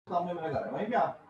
सामने मेरा घर है वहीं पे आप।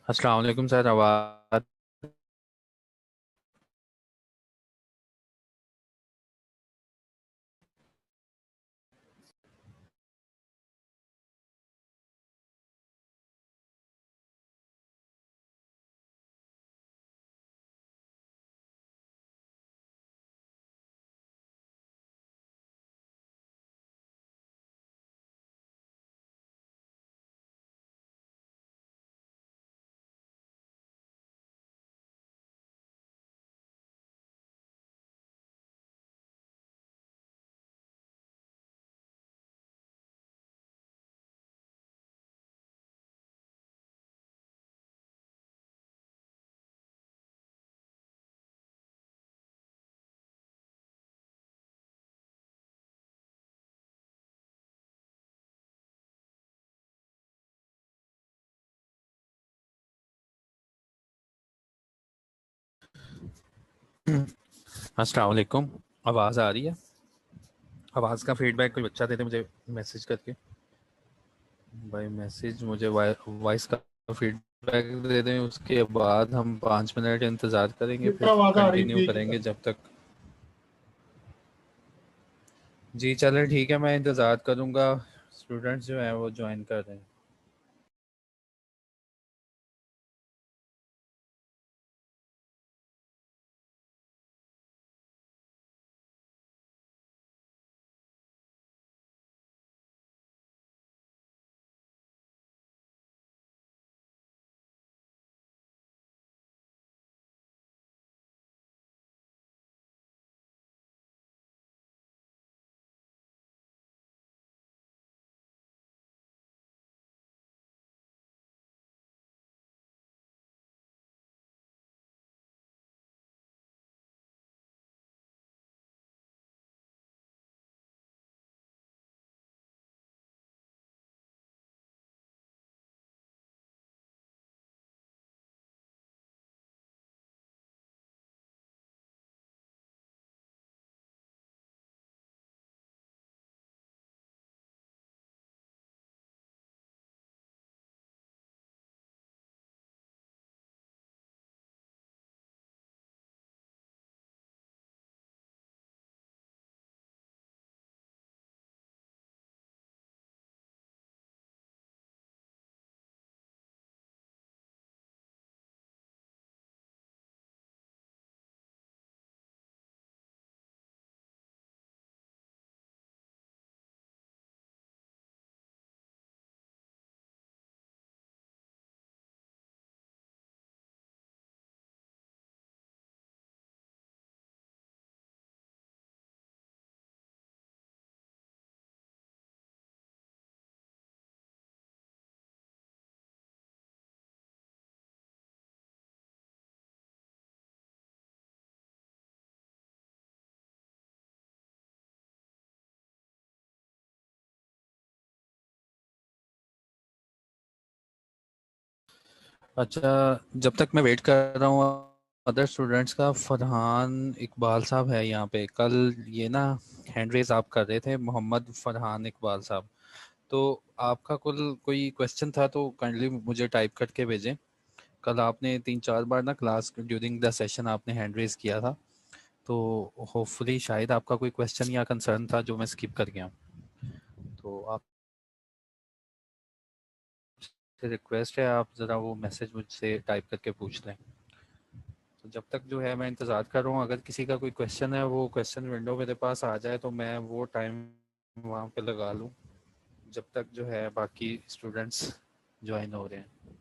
अस्सलाम वालेकुम सर। आवाज़ अस्सलाम वालेकुम। आवाज़ आ रही है? आवाज़ का फीडबैक कोई बच्चा दे दे मुझे मैसेज करके। भाई मैसेज मुझे वॉइस का फीडबैक दे दें, उसके बाद हम 5 मिनट इंतज़ार करेंगे, बेटा फिर आवाज आ रही कंटिन्यू ठीक है। करेंगे जब तक। जी चले ठीक है, मैं इंतज़ार करूँगा। स्टूडेंट्स जो हैं वो ज्वाइन कर रहे हैं। अच्छा, जब तक मैं वेट कर रहा हूँ अदर स्टूडेंट्स का, फरहान इकबाल साहब है यहाँ पे। कल ये ना हैंड रेज आप कर रहे थे, मोहम्मद फरहान इकबाल साहब। तो आपका कुल कोई क्वेश्चन था तो काइंडली मुझे टाइप करके भेजें। कल आपने 3-4 बार ना क्लास ड्यूरिंग द सेशन आपने हैंड रेज किया था, तो होपफुली शायद आपका कोई क्वेश्चन या कंसर्न था जो मैं स्किप कर गया। तो आप रिक्वेस्ट है, आप ज़रा वो मैसेज मुझसे टाइप करके पूछ लें। तो जब तक जो है मैं इंतज़ार कर रहा हूँ, अगर किसी का कोई क्वेश्चन है वो क्वेश्चन विंडो मेरे पास आ जाए तो मैं वो टाइम वहाँ पे लगा लूँ, जब तक जो है बाकी स्टूडेंट्स ज्वाइन हो रहे हैं।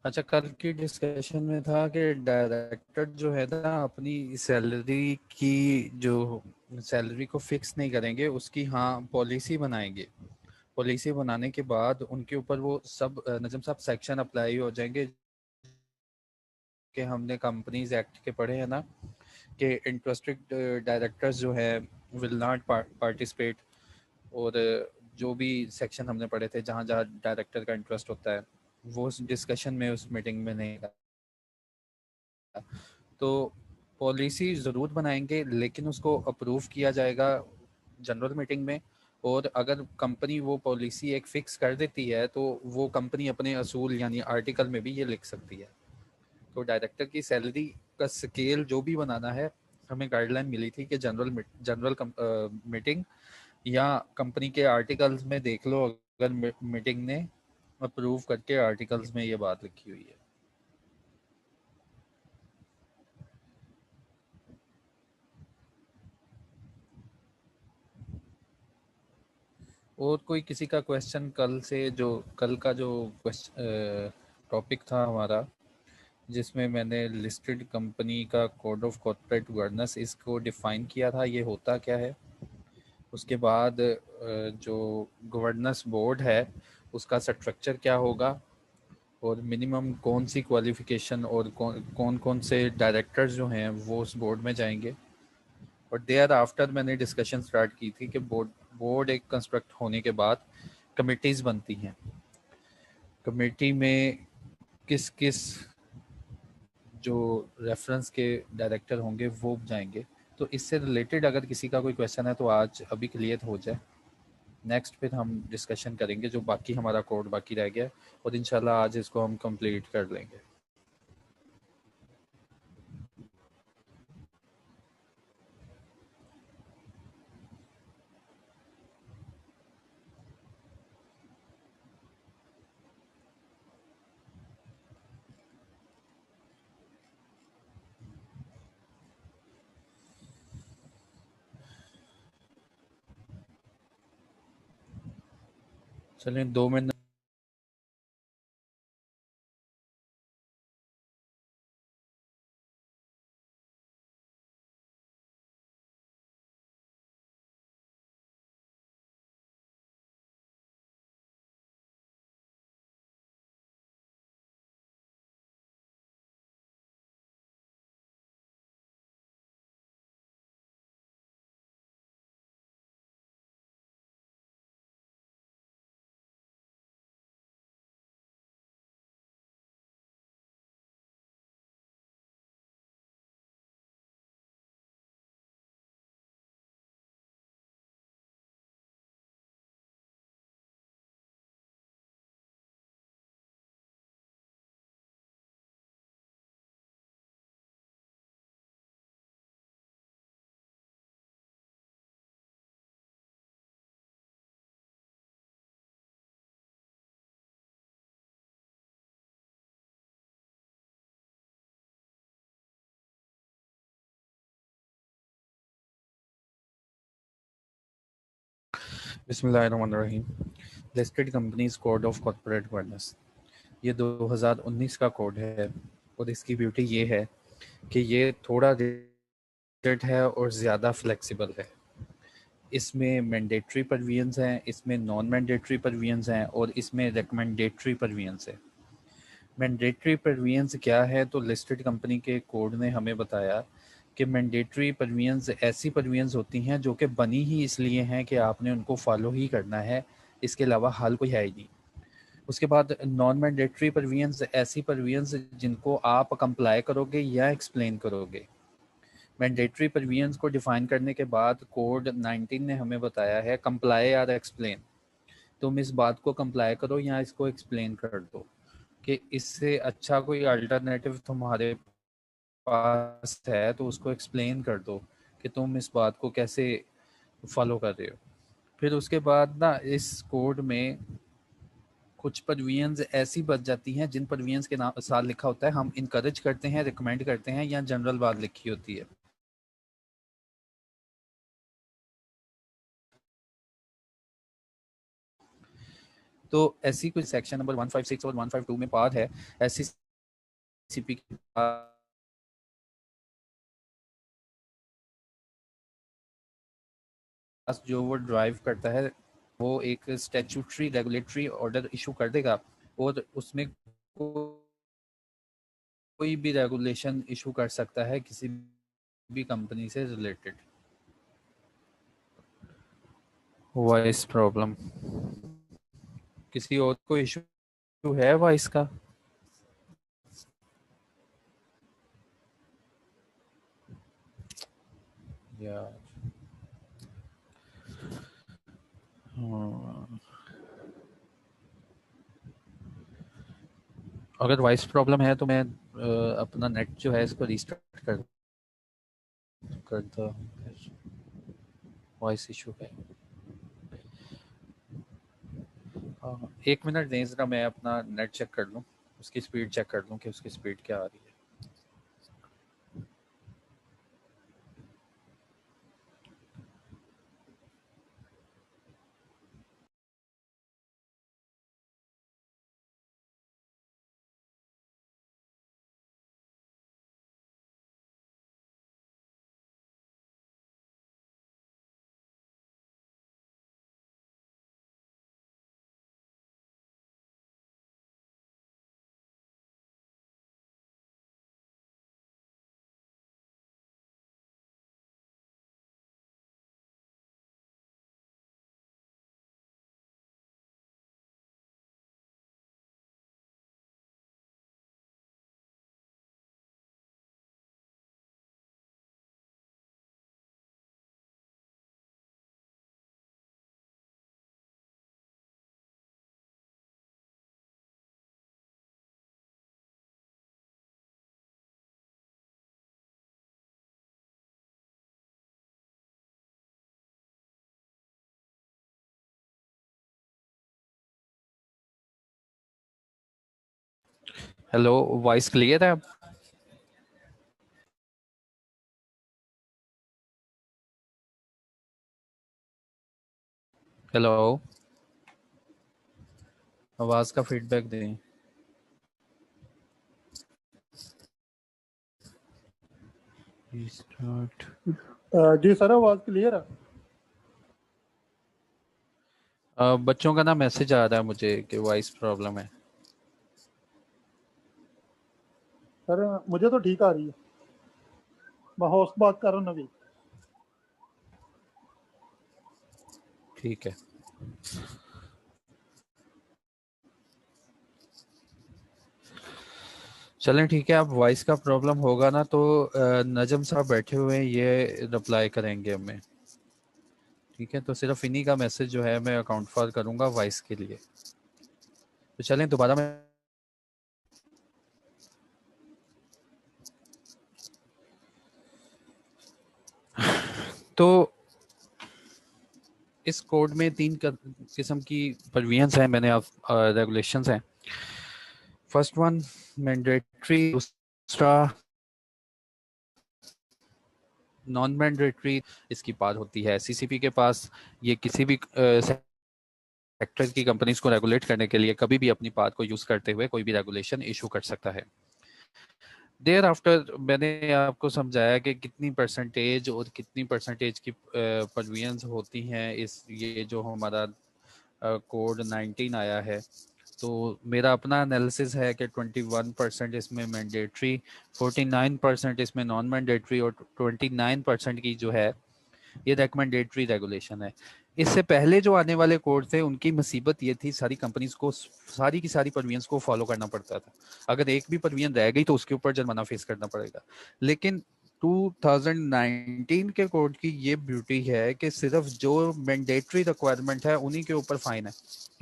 अच्छा, कल की डिस्कशन में था कि डायरेक्टर जो है ना अपनी सैलरी की जो सैलरी को फिक्स नहीं करेंगे, उसकी हाँ पॉलिसी बनाएंगे। पॉलिसी बनाने के बाद उनके ऊपर वो सब नजम साहब सेक्शन अप्लाई हो जाएंगे कि हमने कंपनीज एक्ट के पढ़े हैं ना, कि इंटरेस्टेड डायरेक्टर्स जो है विल नॉट पार्टिसिपेट। और जो भी सेक्शन हमने पढ़े थे जहाँ जहाँ डायरेक्टर का इंटरेस्ट होता है, वो उस डिस्कशन में उस मीटिंग में नहीं था। तो पॉलिसी ज़रूर बनाएंगे, लेकिन उसको अप्रूव किया जाएगा जनरल मीटिंग में। और अगर कंपनी वो पॉलिसी एक फ़िक्स कर देती है तो वो कंपनी अपने असूल यानी आर्टिकल में भी ये लिख सकती है। तो डायरेक्टर की सैलरी का स्केल जो भी बनाना है, हमें गाइडलाइन मिली थी कि जनरल मीटिंग या कंपनी के आर्टिकल्स में देख लो, अगर मीटिंग ने अप्रूव करके आर्टिकल्स में ये बात लिखी हुई है। और कोई किसी का क्वेश्चन कल से, जो कल का जो टॉपिक था हमारा, जिसमें मैंने लिस्टेड कंपनी का कोड ऑफ कॉर्पोरेट गवर्नेंस इसको डिफाइन किया था, ये होता क्या है। उसके बाद जो गवर्नेंस बोर्ड है उसका स्ट्रक्चर क्या होगा, और मिनिमम कौन सी क्वालिफिकेशन और कौन कौन से डायरेक्टर्स जो हैं वो उस बोर्ड में जाएंगे। और देयर आफ्टर मैंने डिस्कशन स्टार्ट की थी कि बोर्ड बोर्ड एक कंस्ट्रक्ट होने के बाद कमिटीज़ बनती हैं। कमेटी में किस किस जो रेफरेंस के डायरेक्टर होंगे वो जाएंगे। तो इससे रिलेटेड अगर किसी का कोई क्वेश्चन है तो आज अभी क्लियर हो जाए, नेक्स्ट फिर हम डिस्कशन करेंगे जो बाकी हमारा कोड बाकी रह गया, और इंशाल्लाह आज इसको हम कंप्लीट कर लेंगे। चलिए 2 मिनट। बिस्मिल्लाहिर्रहमानिर्रहीम। Listed companies code of corporate governance, ये 2019 का कोड है। और इसकी ब्यूटी ये है कि ये थोड़ा रिलेटेड है और ज़्यादा फ्लेक्सिबल है। इसमें मैंडेटरी प्रोविजंस हैं, इसमें नॉन मैंडेटरी प्रोविजंस हैं, और इसमें रिकमेंडेटरी प्रोविजंस है। मैंडेटरी प्रोविजंस क्या है, तो लिस्टेड कंपनी के कोड ने हमें बताया कि मैंडेटरी प्रोविजंस ऐसी प्रोविजंस होती हैं जो कि बनी ही इसलिए हैं कि आपने उनको फॉलो ही करना है, इसके अलावा हाल कोई है ही नहीं। उसके बाद नॉन मैंडेटरी प्रोविजंस ऐसी प्रोविजंस जिनको आप कंप्लाई करोगे या एक्सप्लेन करोगे। मैंडेटरी प्रोविजंस को डिफाइन करने के बाद कोड 19 ने हमें बताया है कंप्लाई या एक्सप्लेन। तुम इस बात को कंप्लाई करो या इसको एक्सप्लेन कर दो, कि इससे अच्छा कोई अल्टरनेटिव तुम्हारे पास है तो उसको एक्सप्लेन कर दो कि तुम इस बात को कैसे फॉलो कर रहे हो। फिर उसके बाद ना इस कोड में कुछ प्रोविजंस ऐसी बच जाती हैं जिन प्रोविजंस के नाम साथ लिखा होता है हम इनकरेज करते हैं, रिकमेंड करते हैं, या जनरल बात लिखी होती है। तो ऐसी कुछ सेक्शन नंबर 156 और 152 में पार है ऐसी सीपी के पास जो वो ड्राइव करता है, वो एक स्टैट्यूटरी रेगुलेटरी ऑर्डर इशू कर देगा, और उसमें कोई भी रेगुलेशन इशू कर सकता है किसी भी कंपनी से रिलेटेड। वॉइस प्रॉब्लम, किसी और को इशू है वॉइस का? यार हाँ। अगर वॉइस प्रॉब्लम है तो मैं अपना नेट जो है इसको रीस्टार्ट करता हूँ। वॉइस इशू है। हाँ, 1 मिनट दें जरा, मैं अपना नेट चेक कर लूँ, उसकी स्पीड चेक कर लूँ कि उसकी स्पीड क्या आ रही है। हेलो, वॉइस क्लियर है? हेलो, आवाज का फीडबैक दें। स्टार्ट। जी सर, आवाज क्लियर है। बच्चों का ना मैसेज आ रहा है मुझे कि वॉइस प्रॉब्लम है। सर मुझे तो ठीक आ रही है। मैं होस्ट बात कर रहा हूँ नवी। ठीक है, चलें ठीक है। अब वॉइस का प्रॉब्लम होगा ना तो नजम साहब बैठे हुए हैं, ये रिप्लाई करेंगे हमें। ठीक है, तो सिर्फ इन्हीं का मैसेज जो है मैं अकाउंट फॉर करूंगा वॉइस के लिए। तो चलें दोबारा मैं। तो इस कोड में तीन किस्म की प्रोविजंस हैं, मैंने आप रेगुलेशंस हैं। फर्स्ट वन मैंडेटरी, दूसरा नॉन मैंडेटरी। इसकी बात होती है सीसीपी के पास। ये किसी भी सेक्टर की कंपनीज को रेगुलेट करने के लिए कभी भी अपनी बात को यूज करते हुए कोई भी रेगुलेशन इशू कर सकता है। देयर आफ्टर मैंने आपको समझाया कि कितनी परसेंटेज और कितनी परसेंटेज की प्रोविजंस होती हैं इस ये जो हमारा कोड 19 आया है। तो मेरा अपना एनालिसिस है कि 21% इसमें मैंडेटरी, 49% इसमें नॉन मैंडेटरी और 29% की जो है ये रिकमेंडेटरी रेगुलेशन है। इससे पहले जो आने वाले कोड थे उनकी मुसीबत ये थी, सारी कंपनीज को सारी की सारी परमिशंस को फॉलो करना पड़ता था। अगर एक भी परमिशन रह गई तो उसके ऊपर जुर्माना फेस करना पड़ेगा। लेकिन 2019 के कोड की ये ब्यूटी है कि सिर्फ जो मैंडेटरी रिक्वायरमेंट है उन्हीं के ऊपर फाइन है,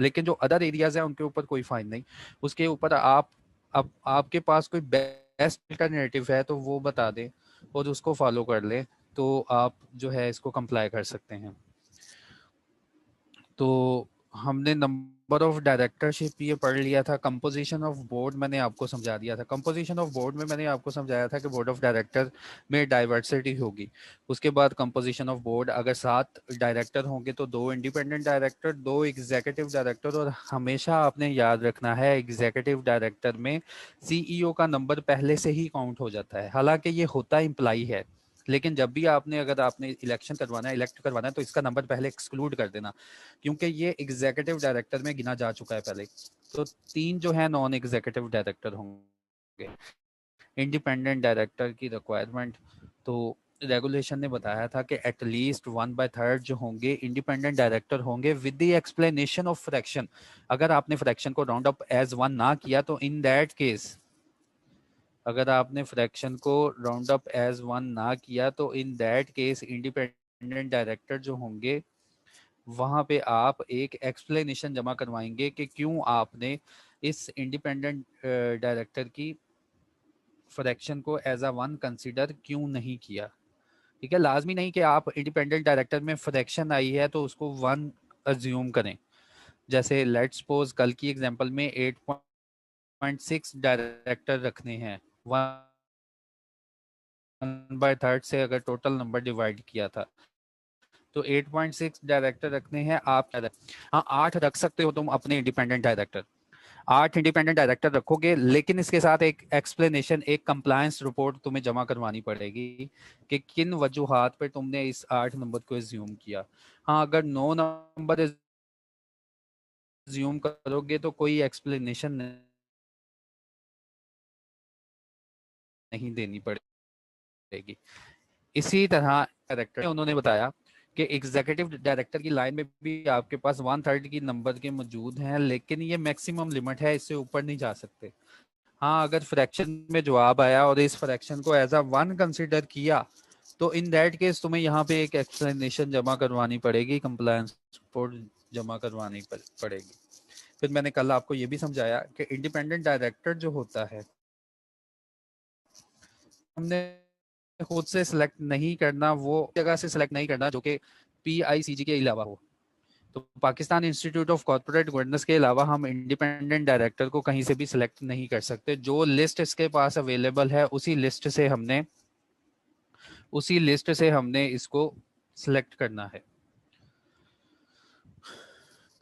लेकिन जो अदर एरियाज है उनके ऊपर कोई फाइन नहीं। उसके ऊपर आप अब आपके पास कोई बेस्ट अल्टरनेटिव है तो वो बता दें और उसको फॉलो कर लें, तो आप जो है इसको कंप्लाई कर सकते हैं। तो हमने नंबर ऑफ डायरेक्टरशिप ये पढ़ लिया था। कंपोजिशन ऑफ बोर्ड मैंने आपको समझा दिया था। कंपोजिशन ऑफ बोर्ड में मैंने आपको समझाया था कि बोर्ड ऑफ डायरेक्टर में डाइवर्सिटी होगी। उसके बाद कंपोजिशन ऑफ बोर्ड, अगर 7 डायरेक्टर होंगे तो 2 इंडिपेंडेंट डायरेक्टर, 2 एग्जीक्यूटिव डायरेक्टर, और हमेशा आपने याद रखना है एग्जीक्यूटिव डायरेक्टर में सीईओ का नंबर पहले से ही काउंट हो जाता है। हालांकि ये होता इम्प्लाई है, लेकिन जब भी आपने अगर आपने इलेक्शन करवाना है, इलेक्ट करवाना है, तो इसका नंबर पहले एक्सक्लूड कर देना, क्योंकि ये एग्जीक्यूटिव डायरेक्टर में गिना जा चुका है पहले। तो 3 जो है नॉन एग्जीक्यूटिव डायरेक्टर होंगे। इंडिपेंडेंट डायरेक्टर की रिक्वायरमेंट, तो रेगुलेशन ने बताया था कि एटलीस्ट 1/3 जो होंगे इंडिपेंडेंट डायरेक्टर होंगे with the explanation of fraction. अगर आपने फ्रैक्शन को राउंड अप एज 1 ना किया तो इन दैट केस, अगर आपने फ्रैक्शन को राउंड अप एज 1 ना किया तो in that case independent director जो होंगे वहां पे आप एक एक्सप्लेनेशन जमा करवाएंगे कि क्यों आपने इस इंडिपेंडेंट डायरेक्टर की फ्रैक्शन को एज अ 1 कंसिडर क्यों नहीं किया। ठीक है, लाजमी नहीं कि आप इंडिपेंडेंट डायरेक्टर में फ्रैक्शन आई है तो उसको 1 अज्यूम करें। जैसे लेट्स सपोज कल की एग्जांपल में 8.6 डायरेक्टर रखने हैं, 1/3 से अगर टोटल नंबर डिवाइड किया था तो 8.6 डायरेक्टर रखने हैं आप। हाँ, 8 रख सकते हो तुम अपने इंडिपेंडेंट डायरेक्टर, 8 इंडिपेंडेंट डायरेक्टर रखोगे, लेकिन इसके साथ एक एक्सप्लेनेशन, एक कंप्लायंस रिपोर्ट तुम्हें जमा करवानी पड़ेगी कि किन वजूहात पर तुमने इस 8 नंबर को एज्यूम किया। हाँ, अगर 9 नंबर एज्यूम करोगे तो कोई एक्सप्लेनेशन नहीं देनी पड़ेगी। इसी तरह डायरेक्टर उन्होंने बताया कि एग्जीक्यूटिव डायरेक्टर की लाइन में भी आपके पास 1/3 की नंबर के मौजूद हैं, लेकिन ये मैक्सिमम लिमिट है, इससे ऊपर नहीं जा सकते। हाँ, अगर फ्रैक्शन में जवाब आया और इस फ्रैक्शन को एज अ 1 कंसिडर किया तो इन दैट केस तुम्हें यहाँ पे एक एक्सप्लेनेशन जमा करवानी पड़ेगी, कंप्लायंस रिपोर्ट जमा करवानी पड़ेगी। फिर मैंने कल आपको ये भी समझाया कि इंडिपेंडेंट डायरेक्टर जो होता है हमने खुद से सिलेक्ट नहीं करना, वो जगह से सिलेक्ट नहीं करना जो कि पीआईसीजी के अलावा हो। तो Pakistan institute of corporate governance के अलावा हम इंडिपेंडेंट डायरेक्टर को कहीं से भी सिलेक्ट नहीं कर सकते। जो लिस्ट इसके पास अवेलेबल है उसी लिस्ट से हमने इसको सिलेक्ट करना है।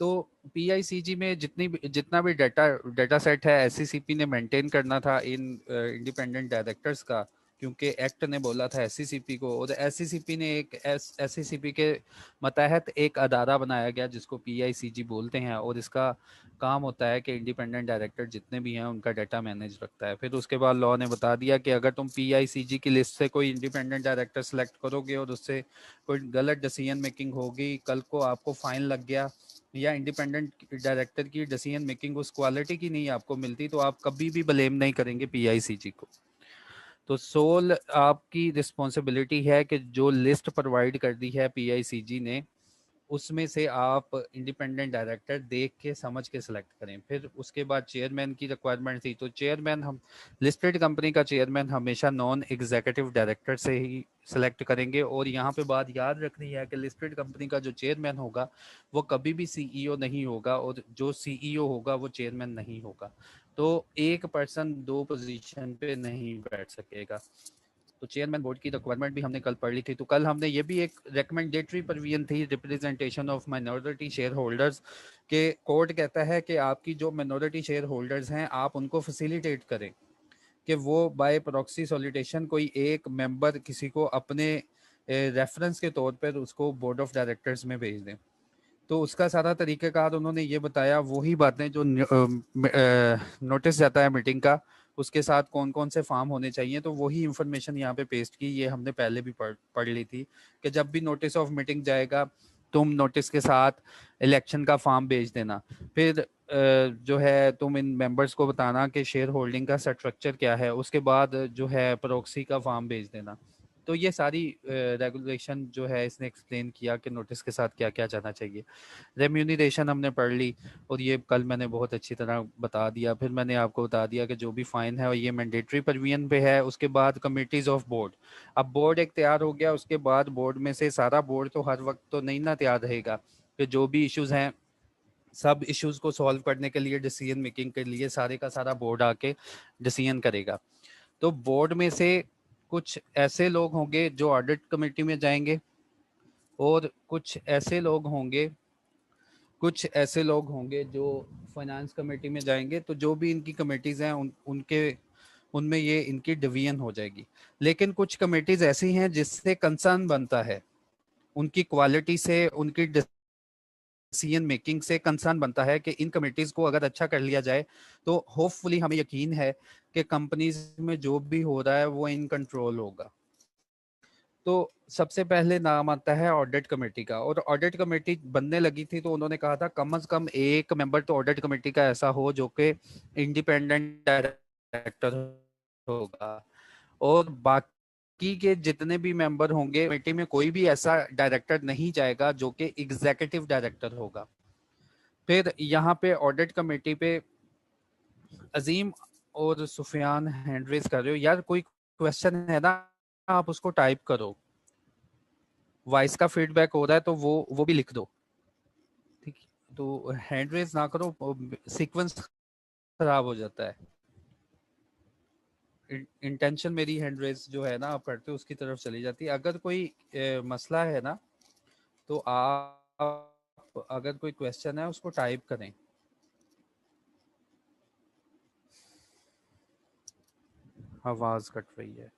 तो पीआईसीजी में जितना भी डाटा सेट है एससीसीपी ने मेंटेन करना था इन इंडिपेंडेंट डायरेक्टर्स का, क्योंकि एक्ट ने बोला था एससीसीपी को, और एससीसीपी ने एक एससीसीपी के मतहत एक अदारा बनाया गया जिसको पीआईसीजी बोलते हैं, और इसका काम होता है कि इंडिपेंडेंट डायरेक्टर जितने भी हैं उनका डाटा मैनेज रखता है। फिर उसके बाद लॉ ने बता दिया कि अगर तुम पीआईसीजी की लिस्ट से कोई इंडिपेंडेंट डायरेक्टर सेलेक्ट करोगे और उससे कोई गलत डिसीजन मेकिंग होगी, कल को आपको फाइन लग गया या इंडिपेंडेंट डायरेक्टर की डिसीजन मेकिंग उस क्वालिटी की नहीं आपको मिलती, तो आप कभी भी ब्लेम नहीं करेंगे पीआईसीजी को। तो सोल आपकी रिस्पॉन्सिबिलिटी है कि जो लिस्ट प्रोवाइड कर दी है पीआईसीजी ने उसमें से आप इंडिपेंडेंट डायरेक्टर देख के समझ के सिलेक्ट करें। फिर उसके बाद चेयरमैन की रिक्वायरमेंट थी, तो चेयरमैन हम लिस्टेड कंपनी का चेयरमैन हमेशा नॉन एग्जीक्यूटिव डायरेक्टर से ही सिलेक्ट करेंगे। और यहाँ पे बात याद रखनी है कि लिस्टेड कंपनी का जो चेयरमैन होगा वो कभी भी सीईओ नहीं होगा, और जो सीईओ होगा वो चेयरमैन नहीं होगा। तो एक पर्सन दो पोजीशन पे नहीं बैठ सकेगा। तो चेयरमैन बोर्ड की रिक्वायरमेंट भी हमने कल पढ़ ली थी। तो कल हमने ये भी एक रिकमेंडेटरी प्रोविजन थी, representation of minority share holders के कोर्ट कहता है कि आपकी जो माइनॉरिटी शेयर होल्डर्स हैं आप उनको फैसिलिटेट करें कि वो बाय प्रॉक्सी सॉलिटेशन कोई एक मेंबर किसी को अपने रेफरेंस के तौर पर उसको बोर्ड ऑफ डायरेक्टर्स में भेज दें। तो उसका सारा तरीक़ाकार उन्होंने ये बताया, वही बातें जो नोटिस जाता है मीटिंग का, उसके साथ कौन कौन से फॉर्म होने चाहिए, तो वही इंफॉर्मेशन यहाँ पे पेस्ट की। ये हमने पहले भी पढ़ ली थी कि जब भी नोटिस ऑफ मीटिंग जाएगा तुम नोटिस के साथ इलेक्शन का फॉर्म भेज देना। फिर जो है तुम इन मेंबर्स को बताना कि शेयर होल्डिंग का स्ट्रक्चर क्या है, उसके बाद जो है प्रॉक्सी का फॉर्म भेज देना। तो ये सारी रेगुलेशन जो है इसने एक्सप्लेन किया कि नोटिस के साथ क्या क्या जाना चाहिए। रेम्यूनरेशन हमने पढ़ ली और ये कल मैंने बहुत अच्छी तरह बता दिया। फिर मैंने आपको बता दिया कि जो भी फाइन है ये मैंडेटरी प्रोविजन पे है। उसके बाद कमिटीज ऑफ बोर्ड, अब बोर्ड एक तैयार हो गया, उसके बाद बोर्ड में से सारा बोर्ड तो हर वक्त तो नहीं ना तैयार रहेगा, कि जो भी इश्यूज हैं सब इश्यूज को सॉल्व करने के लिए डिसीजन मेकिंग के लिए सारे का सारा बोर्ड आके डिसीजन करेगा। तो बोर्ड में से कुछ ऐसे लोग होंगे जो ऑडिट कमेटी में जाएंगे, और कुछ ऐसे लोग होंगे जो फाइनेंस कमेटी में जाएंगे। तो जो भी इनकी कमेटीज हैं उनमें ये इनकी डिवीजन हो जाएगी। लेकिन कुछ कमेटीज ऐसी हैं जिससे कंसर्न बनता है, उनकी क्वालिटी से, उनकी डिसीजन मेकिंग से कंसर्न बनता है कि इन कमेटीज को अगर अच्छा कर लिया जाए तो होपफुली हमें यकीन है कि कंपनीज में जो भी हो रहा है वो इन कंट्रोल होगा। तो सबसे पहले नाम आता है ऑडिट कमेटी का, और ऑडिट कमेटी बनने लगी थी तो उन्होंने कहा था कम से कम एक मेंबर तो ऑडिट कमेटी का ऐसा हो जो कि इंडिपेंडेंट डायरेक्टर होगा, और बाकी के जितने भी मेंबर होंगे कमेटी में कोई भी ऐसा डायरेक्टर नहीं जाएगा जो कि एग्जीक्यूटिव डायरेक्टर होगा। फिर यहाँ पे ऑडिट कमेटी पे अजीम और सुफियान हैंड रेज कर रहे हो, यार कोई क्वेश्चन है ना आप उसको टाइप करो, वॉइस का फीडबैक हो रहा है तो वो भी लिख दो, ठीक है? तो हैंड रेज ना करो, सीक्वेंस खराब हो जाता है। इंटेंशन मेरी हैंड रेज जो है ना आप करते हो उसकी तरफ चली जाती है। अगर कोई मसला है ना तो आप अगर कोई क्वेश्चन है उसको टाइप करें। आवाज कट रही है,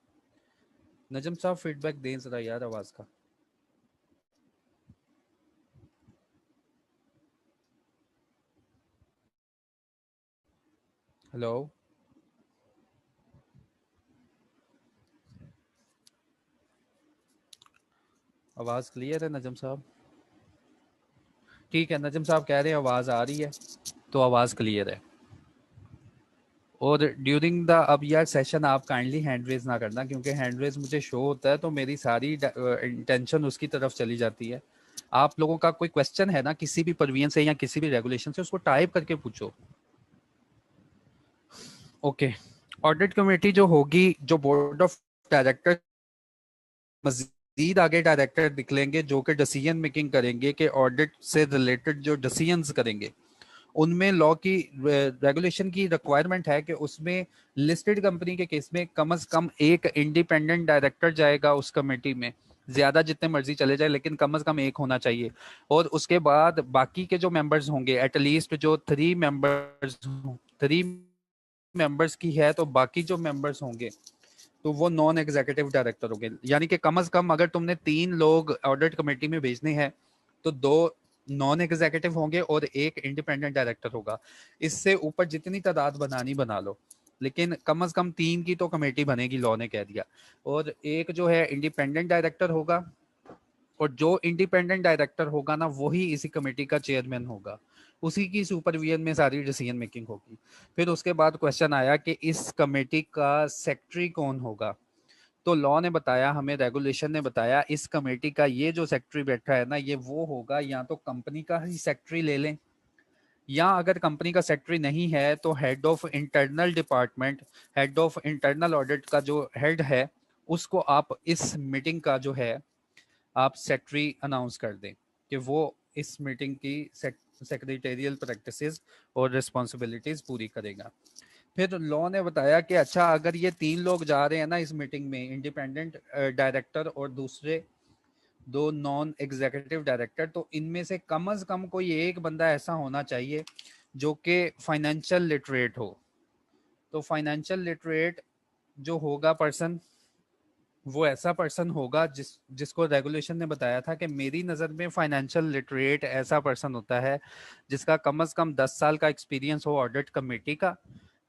नजम साहब फीडबैक दें जरा यार आवाज का। हेलो, आवाज क्लियर है नजम साहब? ठीक है, नजम साहब कह रहे हैं आवाज आ रही है, तो आवाज क्लियर है। और ड्यूरिंग द अब यार सेशन आप काइंडली हैंड रेज ना करना, क्योंकि हैंड रेज मुझे शो होता है तो मेरी सारी इंटेंशन उसकी तरफ चली जाती है। आप लोगों का कोई क्वेश्चन है ना किसी भी प्रोविजन से या किसी भी रेगुलेशन से, उसको टाइप करके पूछो। ओके, ऑडिट कमेटी जो होगी, जो बोर्ड ऑफ डायरेक्टर मजीद आगे डायरेक्टर निकलेंगे जो कि डिसीजन मेकिंग करेंगे, कि ऑडिट से रिलेटेड जो डिसीजंस करेंगे उनमें लॉ की रेगुलेशन की रिक्वायरमेंट है कि उसमें लिस्टेड कंपनी के केस में कम से कम एक इंडिपेंडेंट डायरेक्टर जाएगा उस कमेटी में, ज्यादा जितने मर्जी चले जाए लेकिन कम से कम एक होना चाहिए। और उसके बाद बाकी के जो मेंबर्स होंगे, एटलीस्ट जो 3 मेंबर्स की है, तो बाकी जो मेंबर्स होंगे तो वो नॉन एग्जीक्यूटिव डायरेक्टर होंगे। यानी कि कम से कम अगर तुमने 3 लोग ऑडिट कमेटी में भेजने हैं तो 2 नॉन एग्जीक्यूटिव होंगे और एक इंडिपेंडेंट डायरेक्टर होगा। इससे ऊपर जितनी तादाद बनानी बना लो, लेकिन कम से कम 3 की तो कमेटी बनेगी, लॉ ने कह दिया। और एक जो है इंडिपेंडेंट डायरेक्टर होगा, और जो इंडिपेंडेंट डायरेक्टर होगा ना वही इसी कमेटी का चेयरमैन होगा, उसी की सुपरविजन में सारी डिसीजन मेकिंग होगी। फिर उसके बाद क्वेश्चन आया कि इस कमेटी का सेक्रेटरी कौन होगा। तो लॉ ने बताया, हमें रेगुलेशन ने बताया, इस कमेटी का ये जो सेक्रेटरी बैठा है ना, ये वो होगा, या तो कंपनी का ही सेक्रेटरी ले लें, या अगर कंपनी का सेक्रेटरी नहीं है तो head of internal department, head of internal audit का जो हेड है उसको आप इस मीटिंग का जो है आप सेक्रेटरी अनाउंस कर दें कि वो इस मीटिंग की सेक्रेटेरियल प्रैक्टिसेस और रिस्पॉन्सिबिलिटीज पूरी करेगा। फिर लॉ ने बताया कि अच्छा, अगर ये 3 लोग जा रहे हैं ना इस मीटिंग में, इंडिपेंडेंट डायरेक्टर और दूसरे 2 नॉन एग्जीक्यूटिव डायरेक्टर, तो इनमें से कम कोई एक बंदा ऐसा होना चाहिए जो कि फाइनेंशियल लिटरेट हो। तो फाइनेंशियल लिटरेट जो होगा पर्सन, वो ऐसा पर्सन होगा जिसको रेगुलेशन ने बताया था कि मेरी नज़र में फाइनेंशियल लिटरेट ऐसा पर्सन होता है जिसका कम से कम 10 साल का एक्सपीरियंस हो ऑडिट कमेटी का,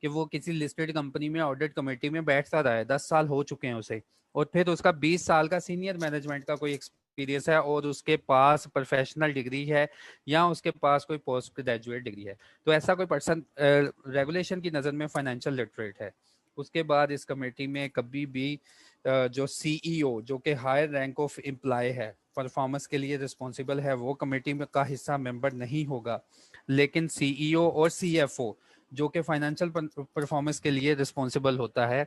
कि वो किसी लिस्टेड कंपनी में ऑडिट कमेटी में बैठता रहा है, 10 साल हो चुके हैं उसे, और फिर उसका 20 साल का सीनियर मैनेजमेंट का कोई एक्सपीरियंस है, और उसके पास प्रोफेशनल डिग्री है या उसके पास कोई पोस्ट ग्रेजुएट डिग्री है। तो ऐसा कोई पर्सन रेगुलेशन की नज़र में फाइनेंशियल लिटरेट है। उसके बाद इस कमेटी में कभी भी जो सीईओ, जो कि हायर रैंक ऑफ एम्प्लॉय है, परफॉर्मेंस के लिए रिस्पॉन्सिबल है, वो कमेटी में का हिस्सा मेंबर नहीं होगा। लेकिन सीईओ और सीएफओ जो कि फाइनेंशियल परफॉर्मेंस के लिए रिस्पॉन्सिबल होता है,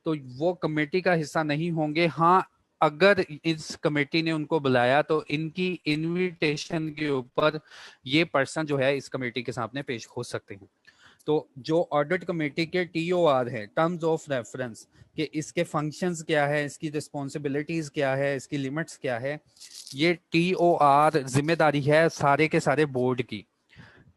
तो वो कमेटी का हिस्सा नहीं होंगे। हाँ, अगर इस कमेटी ने उनको बुलाया तो इनकी इनविटेशन के ऊपर ये पर्सन जो है इस कमेटी के सामने पेश हो सकते हैं। तो जो ऑडिट कमेटी के टीओआर है, टर्म्स ऑफ रेफरेंस, कि इसके फंक्शंस क्या है, इसकी रिस्पॉन्सिबिलिटीज क्या है, इसकी लिमिट्स क्या है, ये टीओआर जिम्मेदारी है सारे के सारे बोर्ड की।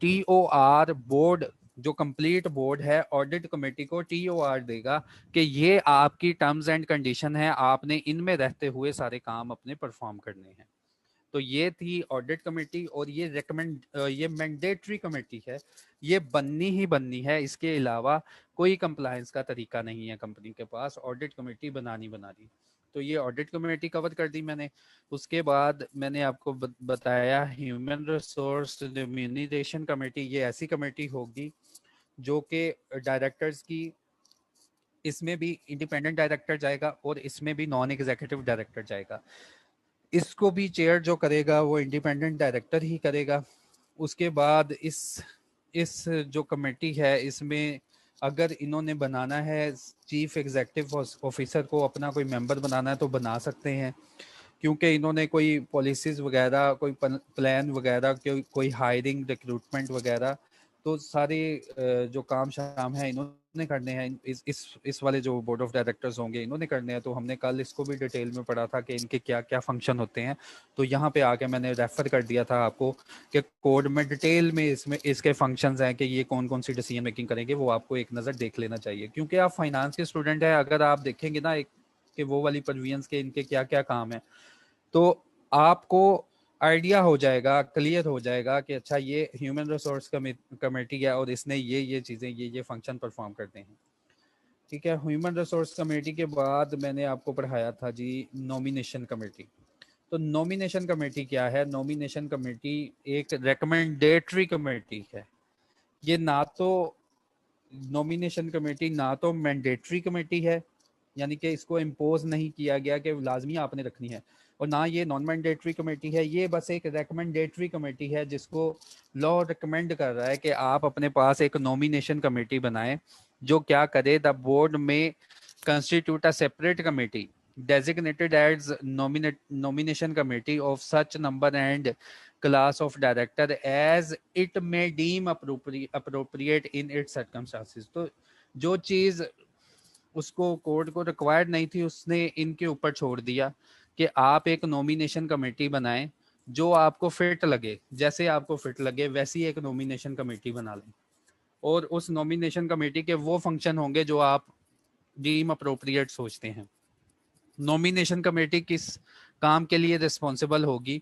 टीओआर बोर्ड, जो कंप्लीट बोर्ड है, ऑडिट कमेटी को टीओआर देगा कि ये आपकी टर्म्स एंड कंडीशन है, आपने इनमें रहते हुए सारे काम अपने परफॉर्म करने हैं। तो ये थी ऑडिट कमेटी, और ये मैंडेटरी कमेटी है, ये बननी ही बननी है। इसके अलावा कोई कंप्लायंस का तरीका नहीं है कंपनी के पास, ऑडिट कमेटी बनानी। तो ये ऑडिट कमेटी कवर कर दी मैंने। उसके बाद मैंने आपको बताया ह्यूमन रिसोर्स रिम्यूनरेशन कमेटी। ये ऐसी कमेटी होगी जो कि डायरेक्टर्स की, इसमें भी इंडिपेंडेंट डायरेक्टर जाएगा और इसमें भी नॉन एग्जीक्यूटिव डायरेक्टर जाएगा। इसको भी चेयर जो करेगा वो इंडिपेंडेंट डायरेक्टर ही करेगा। उसके बाद इस जो कमेटी है, इसमें अगर इन्होंने बनाना है चीफ एग्जीक्यूटिव ऑफिसर को अपना कोई मेंबर बनाना है तो बना सकते हैं, क्योंकि इन्होंने कोई पॉलिसीज वगैरह, कोई प्लान वगैरह, कोई हायरिंग रिक्रूटमेंट वगैरह, तो सारे जो काम शाम है इन्होंने करने हैं। इस वाले जो बोर्ड ऑफ डायरेक्टर्स होंगे इन्होंने करने हैं। तो हमने कल इसको भी डिटेल में पढ़ा था कि इनके क्या क्या फंक्शन होते हैं। तो यहाँ पे आके मैंने रेफर कर दिया था आपको कि कोड में डिटेल में इसमें इसके फंक्शंस हैं कि ये कौन कौन सी डिसीजन मेकिंग करेंगे, वो आपको एक नज़र देख लेना चाहिए। क्योंकि आप फाइनेंस के स्टूडेंट हैं, अगर आप देखेंगे ना एक कि वो वाली प्रोविजंस के इनके क्या क्या काम है, तो आपको आइडिया हो जाएगा, क्लियर हो जाएगा कि अच्छा ये ह्यूमन रिसोर्स कमेटी है और इसने ये चीज़ें, ये फंक्शन परफॉर्म करते हैं। ठीक है। ह्यूमन रिसोर्स कमेटी के बाद मैंने आपको पढ़ाया था जी नॉमिनेशन कमेटी। तो नॉमिनेशन कमेटी क्या है? नॉमिनेशन कमेटी एक रिकमेंडेटरी कमेटी है। ये ना तो नॉमिनेशन कमेटी ना तो मैंडेटरी कमेटी है, यानी कि इसको इम्पोज नहीं किया गया कि लाजमी आपने रखनी है, और ना ये नॉन मैंडेटरी कमेटी है। ये बस एक रिकमेंडेटरी कमेटी है जिसको लॉ रिकमेंड कर रहा है कि आप अपने पास एक नॉमिनेशन कमेटी बनाएं जो क्या करे, द बोर्ड में constitute a separate committee designated as nomination committee of such number and class of director as it may deem appropriate in its circumstances। तो जो चीज उसको कोर्ट को रिक्वायर्ड नहीं थी उसने इनके ऊपर छोड़ दिया कि आप एक नॉमिनेशन कमेटी बनाएं, जो आपको फिट लगे, जैसे आपको फिट लगे वैसी एक नॉमिनेशन कमेटी बना लें, और उस नॉमिनेशन कमेटी के वो फंक्शन होंगे जो आप डीम अप्रोप्रिएट सोचते हैं। नॉमिनेशन कमेटी किस काम के लिए रिस्पॉन्सिबल होगी?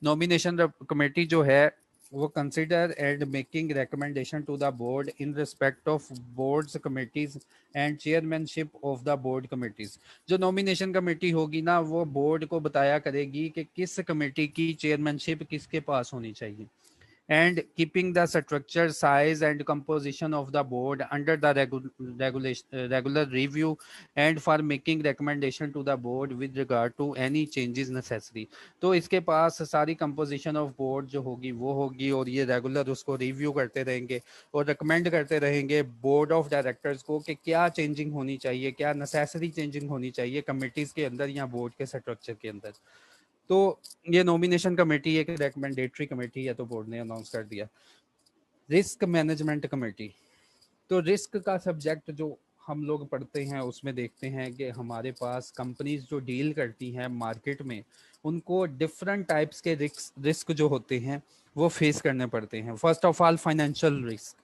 नॉमिनेशन कमेटी जो है वो consider and making recommendation to the board in respect of boards committees and chairmanship of the board committees. जो नॉमिनेशन कमेटी होगी ना, वो बोर्ड को बताया करेगी कि किस कमेटी की चेयरमैनशिप किसके पास होनी चाहिए, and keeping the structure, size and composition of the board under the regular review and for making recommendation to the board with regard to any changes necessary। तो इसके पास सारी composition of board जो होगी वो होगी, और ये रेगुलर उसको रिव्यू करते रहेंगे और रिकमेंड करते रहेंगे बोर्ड ऑफ डायरेक्टर्स को कि क्या चेंजिंग होनी चाहिए, क्या नेसेसरी चेंजिंग होनी चाहिए कमिटीज के अंदर या बोर्ड के स्ट्रक्चर के अंदर। तो ये नॉमिनेशन कमेटी एक रिकमेंडेटरी कमेटी है, तो बोर्ड ने अनाउंस कर दिया। रिस्क मैनेजमेंट कमेटी, तो रिस्क का सब्जेक्ट जो हम लोग पढ़ते हैं उसमें देखते हैं कि हमारे पास कंपनीज जो डील करती हैं मार्केट में, उनको डिफरेंट टाइप्स के रिस्क जो होते हैं वो फेस करने पड़ते हैं। First of all financial risk.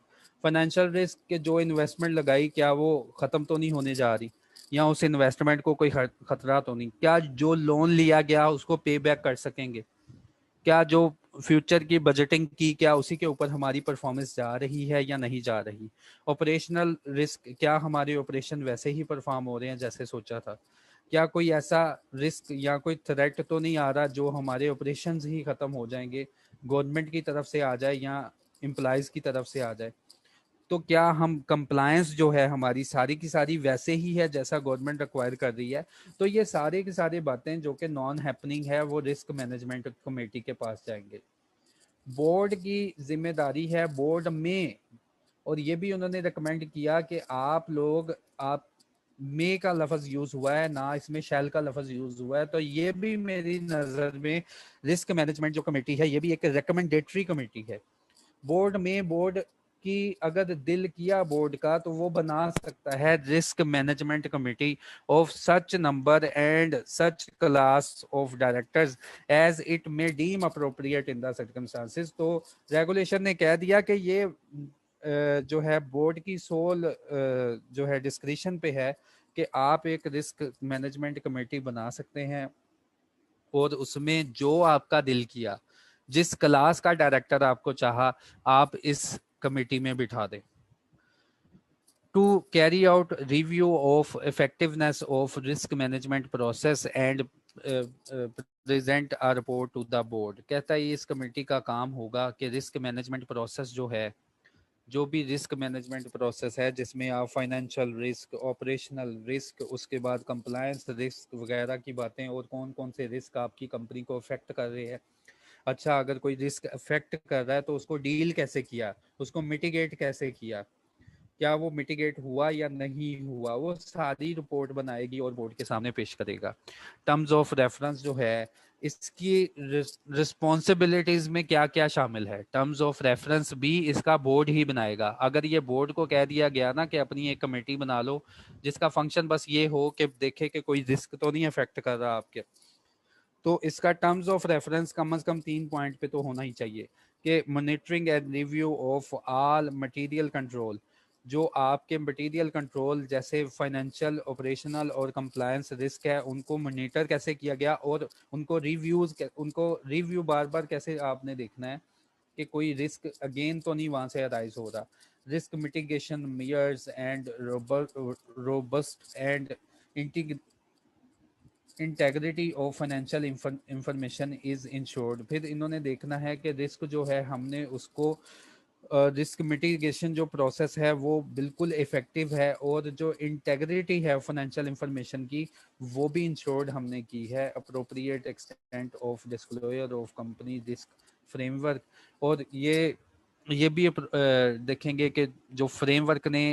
Financial risk के जो इन्वेस्टमेंट लगाई क्या वो ख़त्म तो नहीं होने जा रही, या उस इन्वेस्टमेंट को कोई खतरा तो नहीं, क्या जो लोन लिया गया उसको पे बैक कर सकेंगे, क्या जो फ्यूचर की बजटिंग की क्या उसी के ऊपर हमारी परफॉर्मेंस जा रही है या नहीं जा रही। ऑपरेशनल रिस्क, क्या हमारे ऑपरेशन वैसे ही परफॉर्म हो रहे हैं जैसे सोचा था, क्या कोई ऐसा रिस्क या कोई थ्रेट तो नहीं आ रहा जो हमारे ऑपरेशंस ही खत्म हो जाएंगे, गवर्नमेंट की तरफ से आ जाए या एम्प्लॉयज की तरफ से आ जाए। तो क्या हम कंप्लायंस जो है हमारी सारी की सारी वैसे ही है जैसा गवर्नमेंट रिक्वायर कर रही है। तो ये सारे की सारी बातें जो कि नॉन हैपनिंग है वो रिस्क मैनेजमेंट कमेटी के पास जाएंगे। बोर्ड की जिम्मेदारी है बोर्ड में, और ये भी उन्होंने रिकमेंड किया कि आप लोग, आप मे का लफ्ज यूज हुआ है ना, इसमें शैल का लफ्ज यूज हुआ है, तो ये भी मेरी नजर में रिस्क मैनेजमेंट जो कमेटी है ये भी एक रिकमेंडेटरी कमेटी है। बोर्ड में, बोर्ड की अगर दिल किया बोर्ड का तो वो बना सकता है risk management committee of such number and such class of directors as it may deem appropriate in the circumstances. तो रेगुलेशन ने कह दिया कि ये जो है बोर्ड की सोल जो है डिस्क्रिशन पे है कि आप एक रिस्क मैनेजमेंट कमेटी बना सकते हैं, और उसमें जो आपका दिल किया, जिस क्लास का डायरेक्टर आपको चाहा, आप इस कमेटी में बिठा दें। To carry out review of effectiveness of risk management process and present a report to the board. कहता है इस कमेटी का काम होगा कि रिस्क मैनेजमेंट प्रोसेस जो है, जो भी रिस्क मैनेजमेंट प्रोसेस है जिसमें आप फाइनेंशियल रिस्क, ऑपरेशनल रिस्क, उसके बाद कंप्लायंस रिस्क वगैरह की बातें, और कौन कौन से रिस्क आपकी कंपनी को अफेक्ट कर रहे हैं। अच्छा, अगर कोई रिस्क अफेक्ट कर रहा है तो उसको डील कैसे किया, उसको मिटिगेट कैसे किया, क्या वो मिटिगेट हुआ या नहीं हुआ, वो सारी रिपोर्ट बनाएगी और बोर्ड के सामने पेश करेगा। टर्म्स ऑफ रेफरेंस जो है इसकी रिस्पॉन्सिबिलिटीज में क्या क्या शामिल है, टर्म्स ऑफ रेफरेंस भी इसका बोर्ड ही बनाएगा। अगर ये बोर्ड को कह दिया गया ना कि अपनी एक कमेटी बना लो जिसका फंक्शन बस ये हो कि देखे कि कोई रिस्क तो नहीं अफेक्ट कर रहा आपके, तो इसका टर्म्स ऑफ रेफरेंस कम से कम 3 पॉइंट पे तो होना ही चाहिए कि monitoring and review of all material control. जो आपके मटेरियल कंट्रोल जैसे फाइनेंशियल, ऑपरेशनल और कंप्लायंस रिस्क है उनको मॉनिटर कैसे किया गया, और उनको रिव्यू बार बार कैसे आपने देखना है कि कोई रिस्क अगेन तो नहीं वहां से अराइज हो रहा। Risk mitigation measures and robust and integrity of financial information is ensured. फिर इन्होंने देखना है कि रिस्क जो है हमने उसको रिस्क मिटिगेशन जो प्रोसेस है वो बिल्कुल इफेक्टिव है, और जो इंटेग्रिटी है फाइनेंशियल इंफॉर्मेशन की वो भी इंश्योर्ड हमने की है। Appropriate extent of disclosure of company risk framework, और ये भी देखेंगे कि जो फ्रेमवर्क ने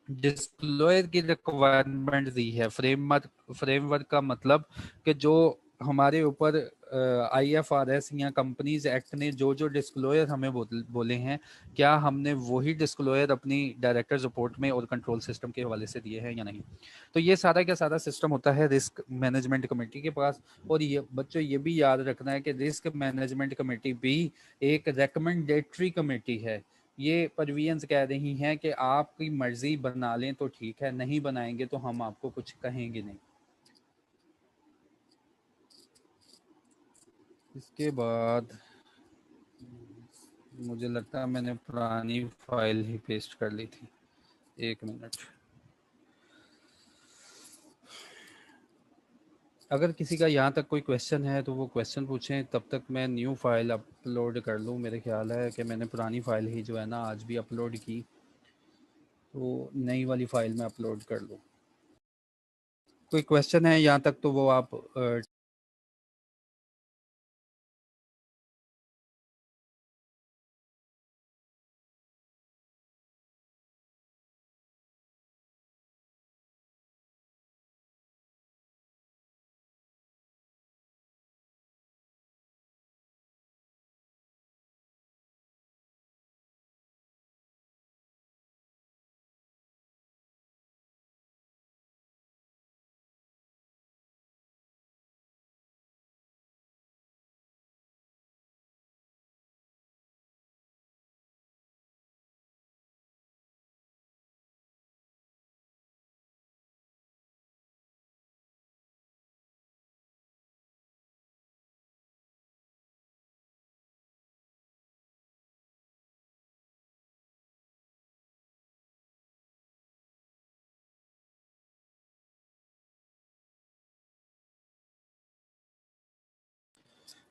डिस्क्लोजर की रिक्वायरमेंट दी है। फ्रेमवर्क का मतलब कि जो हमारे ऊपर IFRS या कंपनीज एक्ट ने जो जो डिस्क्लोजर हमें बोले हैं, क्या हमने वही डिस्क्लोजर अपनी डायरेक्टर रिपोर्ट में और कंट्रोल सिस्टम के हवाले से दिए हैं या नहीं। तो ये सारा का सारा सिस्टम होता है रिस्क मैनेजमेंट कमेटी के पास। और ये बच्चों ये भी याद रखना है कि रिस्क मैनेजमेंट कमेटी भी एक रिकमेंडेटरी कमेटी है। ये परवीएंस कह रही हैं कि आपकी मर्जी बना लें तो ठीक है, नहीं बनाएंगे तो हम आपको कुछ कहेंगे नहीं। इसके बाद मुझे लगता है मैंने पुरानी फाइल ही पेस्ट कर ली थी। 1 मिनट। अगर किसी का यहाँ तक कोई क्वेश्चन है तो वो क्वेश्चन पूछें, तब तक मैं न्यू फाइल अपलोड कर लूँ। मेरे ख्याल है कि मैंने पुरानी फाइल ही जो है ना आज भी अपलोड की, तो नई वाली फाइल में अपलोड कर लूँ। कोई क्वेश्चन है यहाँ तक तो वो आप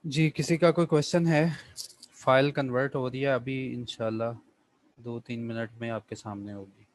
जी, किसी का कोई क्वेश्चन है? फाइल कन्वर्ट हो रही है अभी, इंशाल्लाह 2-3 मिनट में आपके सामने होगी।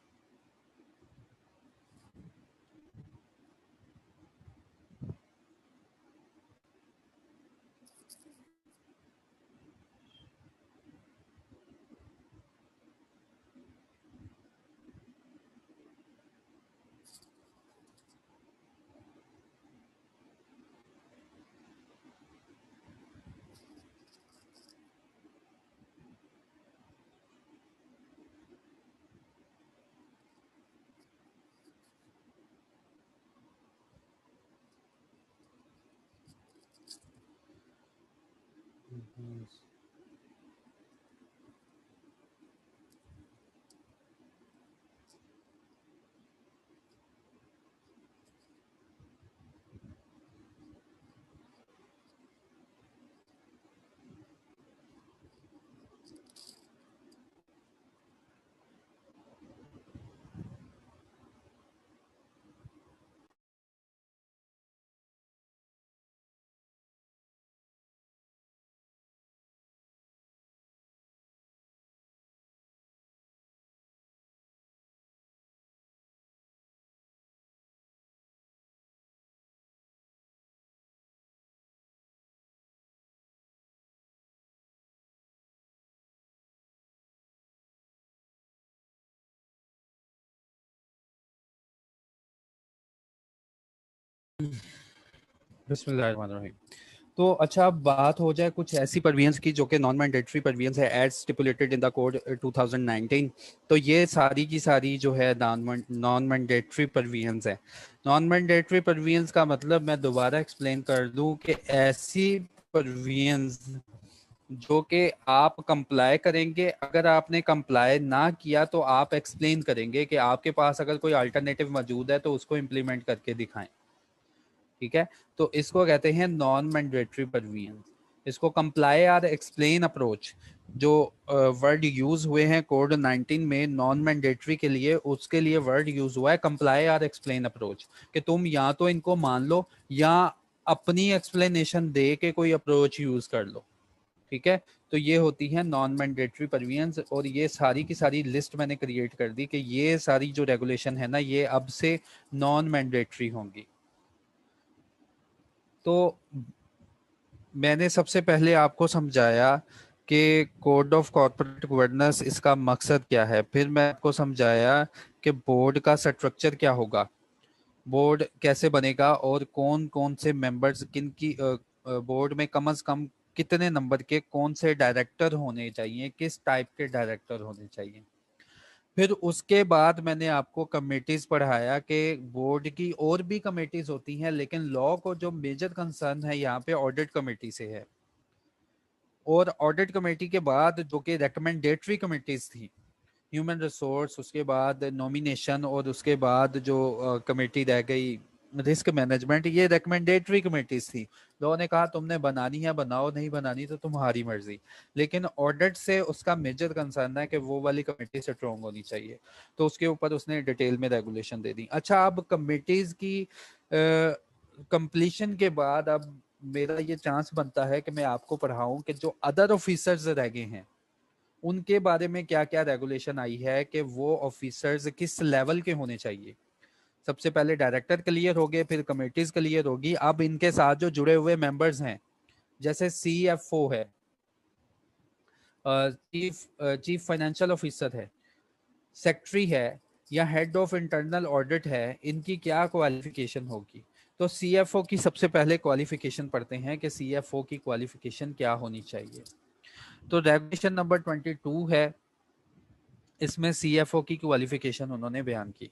बिस्मिल्लाहिर्रहमानिर्रहीम। तो अच्छा, अब बात हो जाए कुछ ऐसी परवींस की जो कि नॉन मैंडेटरी परवींस है as stipulated in the code 2019। तो ये सारी की सारी जो है नॉन मैंडेटरी परवींस है। नॉन मैंडेटरी परवींस का मतलब मैं दोबारा एक्सप्लेन कर दूं कि ऐसी परवींस जो कि आप कंप्लाई करेंगे, अगर आपने कंप्लाई ना किया तो आप एक्सप्लेन करेंगे कि आपके पास अगर कोई अल्टरनेटिव मौजूद है तो उसको इम्प्लीमेंट करके दिखाएं। ठीक है, तो इसको कहते हैं नॉन मैंडेटरी परवींस। इसको कंप्लाई और एक्सप्लेन अप्रोच जो वर्ड यूज हुए हैं कोड 19 में नॉन मैंडेटरी के लिए, उसके लिए वर्ड यूज हुआ है कंप्लाई और एक्सप्लेन अप्रोच, कि तुम या तो इनको मान लो या अपनी एक्सप्लेनेशन दे के कोई अप्रोच यूज कर लो। ठीक है, तो ये होती है नॉन मैंडेटरी परवींस। और ये सारी की सारी लिस्ट मैंने क्रिएट कर दी कि ये सारी जो रेगुलेशन है ना ये अब से नॉन मैंडेटरी होंगी। तो मैंने सबसे पहले आपको समझाया कि कोड ऑफ कॉर्पोरेट गवर्नेंस इसका मकसद क्या है। फिर मैं आपको समझाया कि बोर्ड का स्ट्रक्चर क्या होगा, बोर्ड कैसे बनेगा और कौन कौन से मेंबर्स किन की बोर्ड में कम से कम कितने नंबर के कौन से डायरेक्टर होने चाहिए, किस टाइप के डायरेक्टर होने चाहिए। फिर उसके बाद मैंने आपको कमेटीज पढ़ाया कि बोर्ड की और भी कमेटीज होती हैं, लेकिन लॉ को जो मेजर कंसर्न है यहाँ पे ऑडिट कमेटी से है। और ऑडिट कमेटी के बाद जो कि रिकमेंडेटरी कमेटीज थी, ह्यूमन रिसोर्स, उसके बाद नॉमिनेशन और उसके बाद जो कमेटी रह गई रिस्क मैनेजमेंट, ये रिकमेंडेटरी कमेटीज थी। लोगों ने कहा तुमने बनानी है बनाओ, नहीं बनानी तो तुम्हारी मर्जी। लेकिन ऑडिट से उसका मेजर कंसर्न है कि वो वाली कमेटी स्ट्रॉन्ग होनी चाहिए, तो उसके ऊपर उसने डिटेल में रेगुलेशन दे दी। अच्छा, अब कमेटीज की कंप्लीशन के बाद अब मेरा ये चांस बनता है कि मैं आपको पढ़ाऊं कि जो अदर ऑफिसर्स रह गए हैं उनके बारे में क्या क्या रेगुलेशन आई है कि वो ऑफिसर्स किस लेवल के होने चाहिए। सबसे पहले डायरेक्टर क्लियर हो गए, फिर कमेटीज क्लियर होगी। अब इनके साथ जो जुड़े हुए मेंबर्स हैं, जैसे CFO है, चीफ फाइनेंशियल ऑफिसर है, सेक्रेटरी है या हेड ऑफ इंटरनल ऑडिट है, इनकी क्या क्वालिफिकेशन होगी। तो CFO की सबसे पहले क्वालिफिकेशन पढ़ते हैं कि CFO की क्वालिफिकेशन क्या होनी चाहिए। तो रेगुलेशन नंबर 22 है, इसमें CFO की क्वालिफिकेशन उन्होंने बयान की।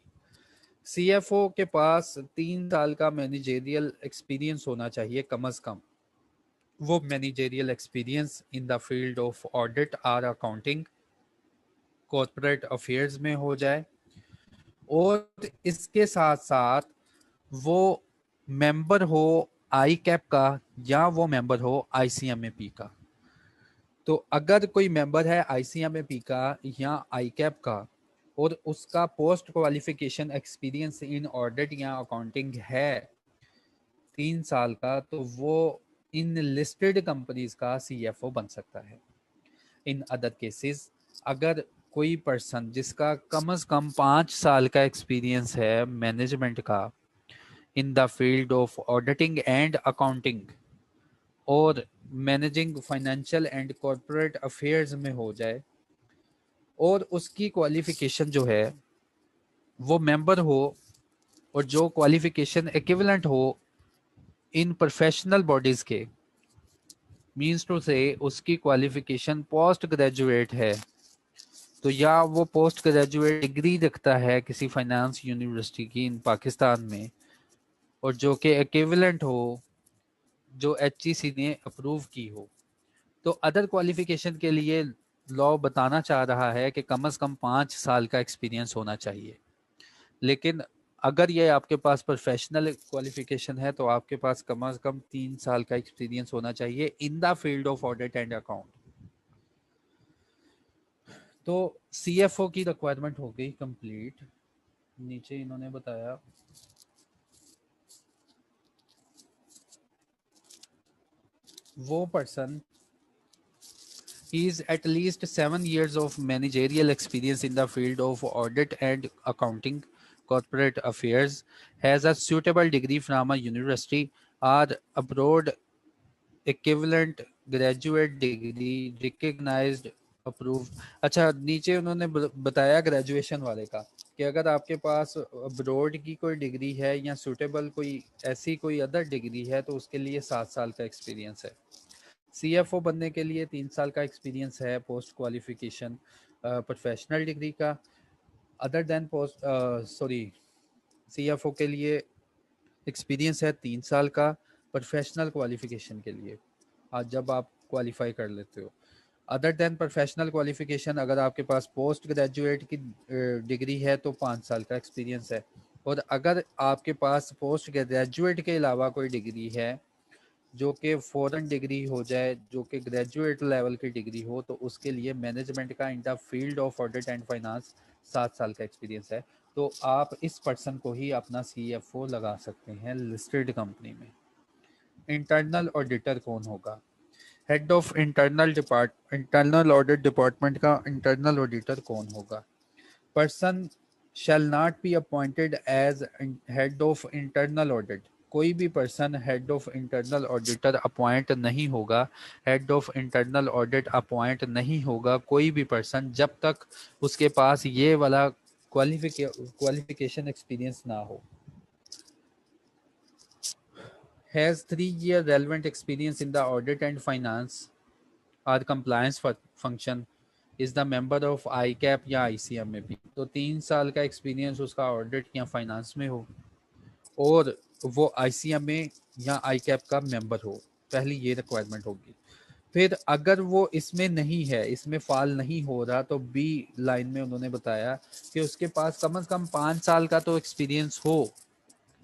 CFO के पास 3 साल का मैनेजेरियल एक्सपीरियंस होना चाहिए कम से कम। वो managerial experience in the field of audit और अकाउंटिंग, कॉर्पोरेट अफेयर्स में हो जाए, और इसके साथ साथ वो मेंबर हो आई कैप का या वो मेंबर हो ICMAP का। तो अगर कोई मेंबर है ICMAP का या आई कैप का और उसका post qualification experience in audit या अकाउंटिंग है 3 साल का, तो वो इन लिस्टेड कंपनीज का CFO बन सकता है। इन अदर केसेस, अगर कोई पर्सन जिसका कम से कम 5 साल का एक्सपीरियंस है मैनेजमेंट का in the field of auditing and accounting और managing financial and corporate affairs में हो जाए, और उसकी क्वालिफिकेशन जो है वो मेंबर हो, और जो क्वालिफिकेशन इक्विवेलेंट हो इन प्रोफेशनल बॉडीज के, मींस टू से उसकी क्वालिफिकेशन पोस्ट ग्रेजुएट है, तो या वो पोस्ट ग्रेजुएट डिग्री रखता है किसी फाइनेंस यूनिवर्सिटी की इन पाकिस्तान में, और जो कि इक्विवेलेंट हो जो HEC ने अप्रूव की हो। तो अदर क्वालिफिकेशन के लिए लॉ बताना चाह रहा है कि कम से कम 5 साल का एक्सपीरियंस होना चाहिए। लेकिन अगर ये आपके पास प्रोफेशनल क्वालिफिकेशन है तो आपके पास कम से कम 3 साल का एक्सपीरियंस होना चाहिए इन the field of audit and account. तो CFO की रिक्वायरमेंट हो गई कंप्लीट। नीचे इन्होंने बताया वो person is at least 7 years of managerial experience in the field of audit and accounting, corporate affairs, has a suitable degree from a university or abroad equivalent graduate degree recognized approved। अच्छा, नीचे उन्होंने बताया graduation वाले का कि अगर आपके पास abroad की कोई डिग्री है या सूटेबल कोई ऐसी कोई अदर डिग्री है तो उसके लिए 7 साल का एक्सपीरियंस है। CFO बनने के लिए 3 साल का एक्सपीरियंस है पोस्ट क्वालिफिकेशन प्रोफेशनल डिग्री का। अदर देन पोस्ट CFO के लिए एक्सपीरियंस है 3 साल का प्रोफेशनल क्वालिफिकेशन के लिए, आज जब आप क्वालिफाई कर लेते हो। अदर देन प्रोफेशनल क्वालिफिकेशन, अगर आपके पास पोस्ट ग्रेजुएट की डिग्री है तो 5 साल का एक्सपीरियंस है। और अगर आपके पास पोस्ट ग्रेजुएट के अलावा कोई डिग्री है जो कि फॉरेन डिग्री हो जाए, जो कि ग्रेजुएट लेवल की डिग्री हो, तो उसके लिए मैनेजमेंट का in the field of audit and finance 7 साल का एक्सपीरियंस है। तो आप इस पर्सन को ही अपना CFO लगा सकते हैं लिस्टेड कंपनी में। इंटरनल ऑडिटर कौन होगा? Head of internal audit department का इंटरनल ऑडिटर कौन होगा? Person shall not be appointed as head of internal audit. कोई भी person head of internal auditor appoint नहीं होगा, head of internal audit appoint नहीं होगा कोई भी पर्सन जब तक उसके पास ये वाला क्वालिफिकेशन एक्सपीरियंस ना हो। Has 3 year relevant experience in the audit and finance और compliance function is the member of I cap या आईसीएम में भी। तो 3 साल का एक्सपीरियंस उसका ऑडिट या फाइनेंस में हो और वो आईसीएम में या आई कैप का मेंबर हो, पहली ये रिक्वायरमेंट होगी। फिर अगर वो इसमें नहीं है, इसमें फॉल नहीं हो रहा, तो बी लाइन में उन्होंने बताया कि उसके पास कम से कम 5 साल का तो एक्सपीरियंस हो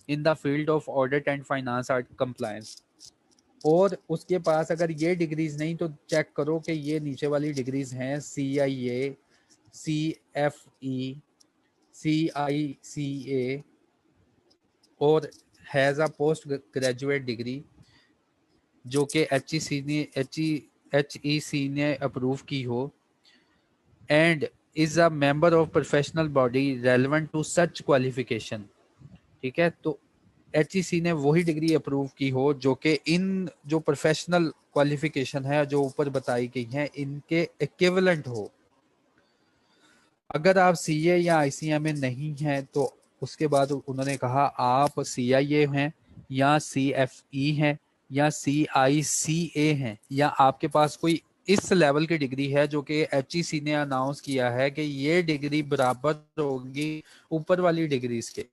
इन the field of audit and finance and compliance. और उसके पास अगर ये डिग्रीज नहीं तो चेक करो कि ये नीचे वाली डिग्रीज हैं CIA, CFE, CICA और has a post graduate degree जो कि HEC ने अप्रूव की हो and is a member of professional body relevant to such qualification. ठीक है, तो HEC ने वही डिग्री अप्रूव की हो जो कि इन जो प्रोफेशनल क्वालिफिकेशन है जो ऊपर बताई गई हैं इनके इक्विवेलेंट हो। अगर आप CA या ICA में नहीं हैं तो उसके बाद उन्होंने कहा आप CIA हैं या CFE हैं या CICA हैं या आपके पास कोई इस लेवल की डिग्री है जो कि HEC ने अनाउंस किया है कि ये डिग्री बराबर होगी ऊपर वाली डिग्रीज के,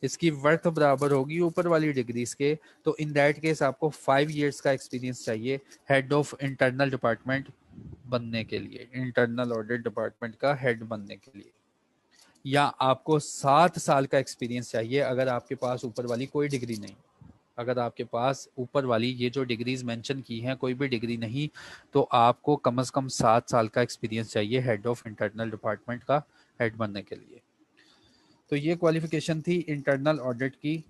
इसकी वर्थ बराबर होगी ऊपर वाली डिग्रीज के, तो इन दैट केस आपको 5 years का एक्सपीरियंस चाहिए हेड ऑफ इंटरनल डिपार्टमेंट बनने के लिए, इंटरनल ऑडिट डिपार्टमेंट का हेड बनने के लिए। या आपको 7 साल का एक्सपीरियंस चाहिए अगर आपके पास ऊपर वाली कोई डिग्री नहीं। अगर आपके पास ऊपर वाली ये जो डिग्रीज मेंशन की हैं कोई भी डिग्री नहीं, तो आपको कम से कम 7 साल का एक्सपीरियंस चाहिए हेड ऑफ इंटरनल डिपार्टमेंट का हेड बनने के लिए। तो ये क्वालिफिकेशन थी इंटरनल ऑडिट की।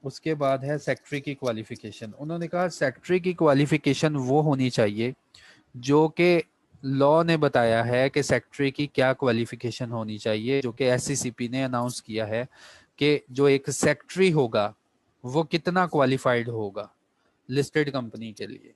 उसके बाद है सेक्रेटरी की क्वालिफिकेशन। उन्होंने कहा सेक्रेटरी की क्वालिफिकेशन वो होनी चाहिए जो कि लॉ ने बताया है कि सेक्रेटरी की क्या क्वालिफिकेशन होनी चाहिए, जो कि SCCP ने अनाउंस किया है कि जो एक सेक्रेटरी होगा वो कितना क्वालिफाइड होगा लिस्टेड कंपनी के लिए।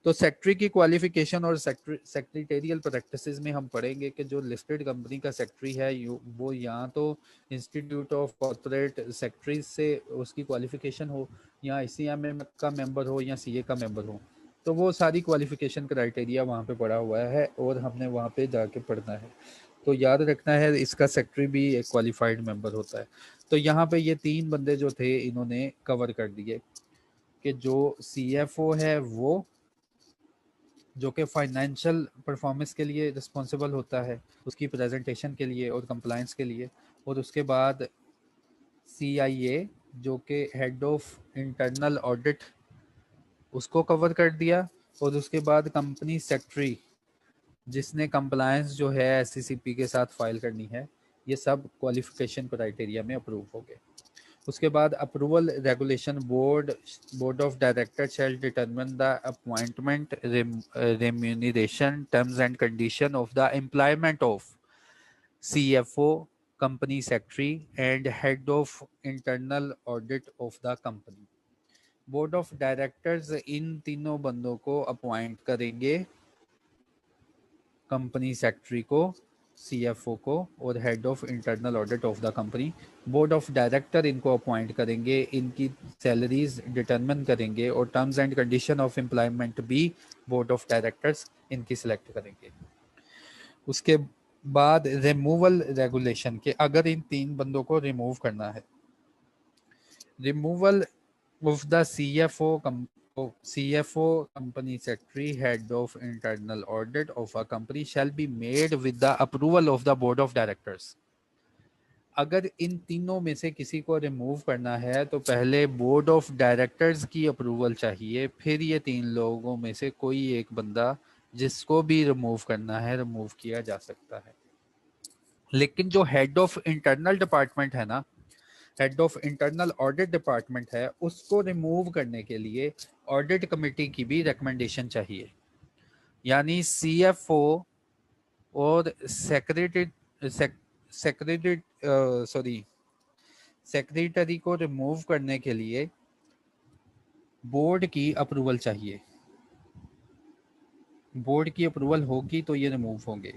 तो सेक्रेटरी की क्वालिफिकेशन और सेक्रेटेरियल प्रैक्टिसेस में हम पढ़ेंगे कि जो लिस्टेड कंपनी का सेक्रेटरी है वो या तो इंस्टीट्यूट ऑफ कॉर्पोरेट सेक्रेटरी से उसकी क्वालिफिकेशन हो या ICM का मेंबर हो या CA का मेंबर हो। तो वो सारी क्वालिफिकेशन क्राइटेरिया वहाँ पे पड़ा हुआ है और हमने वहाँ पे जाके पढ़ना है। तो याद रखना है इसका सेक्रेटरी भी एक क्वालिफाइड मेंबर होता है। तो यहाँ पे ये 3 बंदे जो थे इन्होंने कवर कर दिए कि जो CFO है वो जो कि फाइनेंशियल परफॉर्मेंस के लिए रिस्पॉन्सिबल होता है, उसकी प्रेजेंटेशन के लिए और कंप्लायंस के लिए। और उसके बाद CIA जो कि हेड ऑफ इंटरनल ऑडिट उसको कवर कर दिया। और उसके बाद कंपनी सेक्रेटरी जिसने कंप्लायंस जो है SCCP के साथ फाइल करनी है, ये सब क्वालिफिकेशन क्राइटेरिया में अप्रूव हो गए। उसके बाद approval regulation board of director shall determine the appointment remuneration terms and condition of the employment of CFO, company secretary and head of internal audit of the company. Board of directors in तीनों बंदों को appoint करेंगे, company secretary को, CFO को और head of internal audit of the company. Board of director इनको appoint करेंगे, इनकी सैलरीज डिटरमिन करेंगे और terms and condition of employment भी बोर्ड ऑफ डायरेक्टर्स इनकी सिलेक्ट करेंगे। उसके बाद रिमूवल रेगुलेशन के अगर इन 3 बंदों को रिमूव करना है, removal of the CFO, company secretary, head of internal audit of a company shall be made with the approval of the board of directors। अगर इन तीनों में से किसी को रिमूव करना है तो पहले बोर्ड ऑफ डायरेक्टर्स की अप्रूवल चाहिए, फिर ये 3 लोगों में से कोई एक बंदा जिसको भी रिमूव करना है रिमूव किया जा सकता है। लेकिन जो हेड ऑफ इंटरनल डिपार्टमेंट है ना, head of internal audit department है, उसको रिमूव करने के लिए ऑडिट कमेटी की भी रिकमेंडेशन चाहिए। यानी CFO और सेक्रेटरी सेक्रेटरी को रिमूव करने के लिए बोर्ड की अप्रूवल चाहिए। बोर्ड की अप्रूवल होगी तो ये रिमूव होंगे।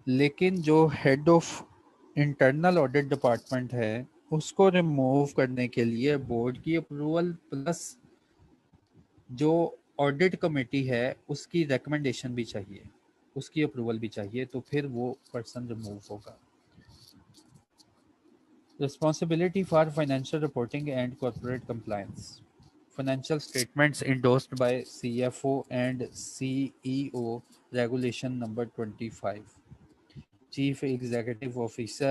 लेकिन जो head of internal audit department है उसको रिमूव करने के लिए बोर्ड की अप्रूवल प्लस जो ऑडिट कमेटी है उसकी रिकमेंडेशन भी चाहिए, उसकी अप्रूवल भी चाहिए, तो फिर वो पर्सन रिमूव होगा। Responsibility for financial reporting and corporate compliance. Financial statements endorsed by CFO and CEO Regulation number 25. Chief Executive Officer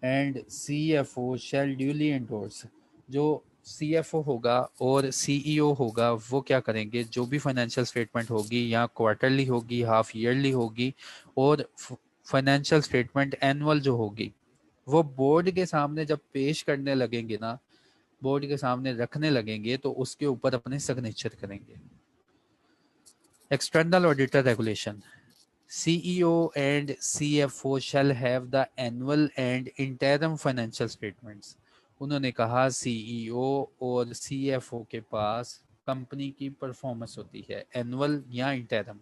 and CFO shall duly endorse. जो CFO होगा और CEO होगा वो क्या करेंगे, जो भी फाइनेंशियल स्टेटमेंट होगी या क्वार्टरली होगी, हाफ ईयरली होगी और फाइनेंशियल स्टेटमेंट एनुअल जो होगी, वो बोर्ड के सामने जब पेश करने लगेंगे ना, बोर्ड के सामने रखने लगेंगे तो उसके ऊपर अपने सिग्नेचर करेंगे। External auditor regulation. CEO and CFO shall have the annual and interim financial statements. उन्होंने कहा CEO और CFO के पास कंपनी की परफॉर्मेंस होती है, एनुअल या interim,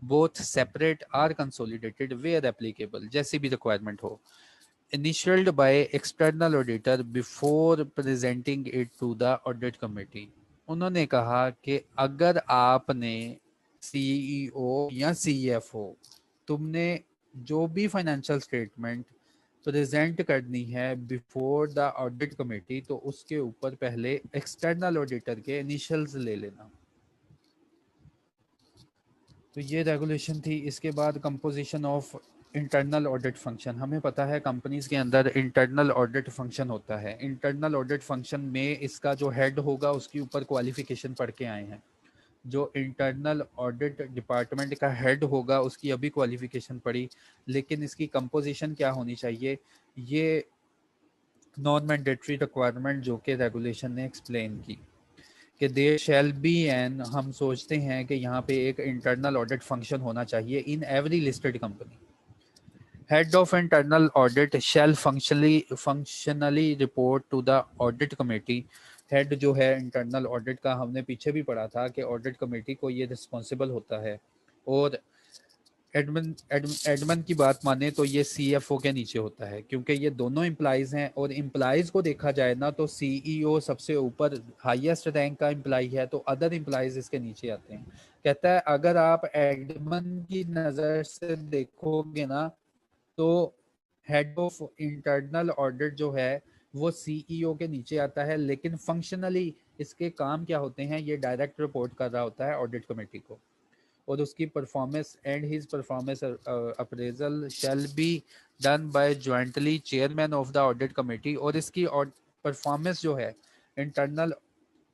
both separate or consolidated where applicable, जैसी भी रिक्वायरमेंट हो, initialed by external auditor before presenting it to the audit committee. उन्होंने कहा कि अगर आपने CEO या CFO तुमने जो भी फाइनेंशियल स्टेटमेंट प्रेजेंट करनी है बिफोर द ऑडिट कमेटी, तो उसके ऊपर पहले एक्सटर्नल ऑडिटर के इनिशियल्स ले लेना। तो ये रेगुलेशन थी। इसके बाद composition of internal audit function. हमें पता है कंपनीज के अंदर इंटरनल ऑडिट फंक्शन होता है। इंटरनल ऑडिट फंक्शन में इसका जो हेड होगा उसके ऊपर क्वालिफिकेशन पढ़ के आए हैं। जो इंटरनल ऑडिट डिपार्टमेंट का हेड होगा उसकी अभी क्वालिफिकेशन पढ़ी, लेकिन इसकी कंपोजिशन क्या होनी चाहिए ये नॉन मैंडेटरी रिक्वायरमेंट जो कि रेगुलेशन ने एक्सप्लेन की कि देयर शैल बी एन, हम सोचते हैं कि यहाँ पे एक इंटरनल ऑडिट फंक्शन होना चाहिए in every listed company. Head of internal audit shall functionally report to the audit committee. Head जो है इंटरनल ऑडिट का, हमने पीछे भी पढ़ा था कि ऑडिट कमेटी को ये रिस्पॉन्सिबल होता है। और एडमिन की बात माने तो ये CFO के नीचे होता है, क्योंकि ये दोनों एम्प्लॉइज हैं। और एम्प्लॉइज को देखा जाए ना तो CEO सबसे ऊपर हाईएस्ट रैंक का एम्प्लॉय है, तो अदर एम्प्लॉइज इसके नीचे आते हैं। कहता है अगर आप एडमिन की नज़र से देखोगे ना तो हेड ऑफ इंटरनल ऑडिट जो है वो CEO के नीचे आता है, लेकिन फंक्शनली इसके काम क्या होते हैं ये डायरेक्ट रिपोर्ट कर रहा होता है ऑडिट कमेटी को। और उसकी performance and his performance appraisal shall be done by jointly chairman of the audit committee. और इसकी परफॉर्मेंस जो है इंटरनल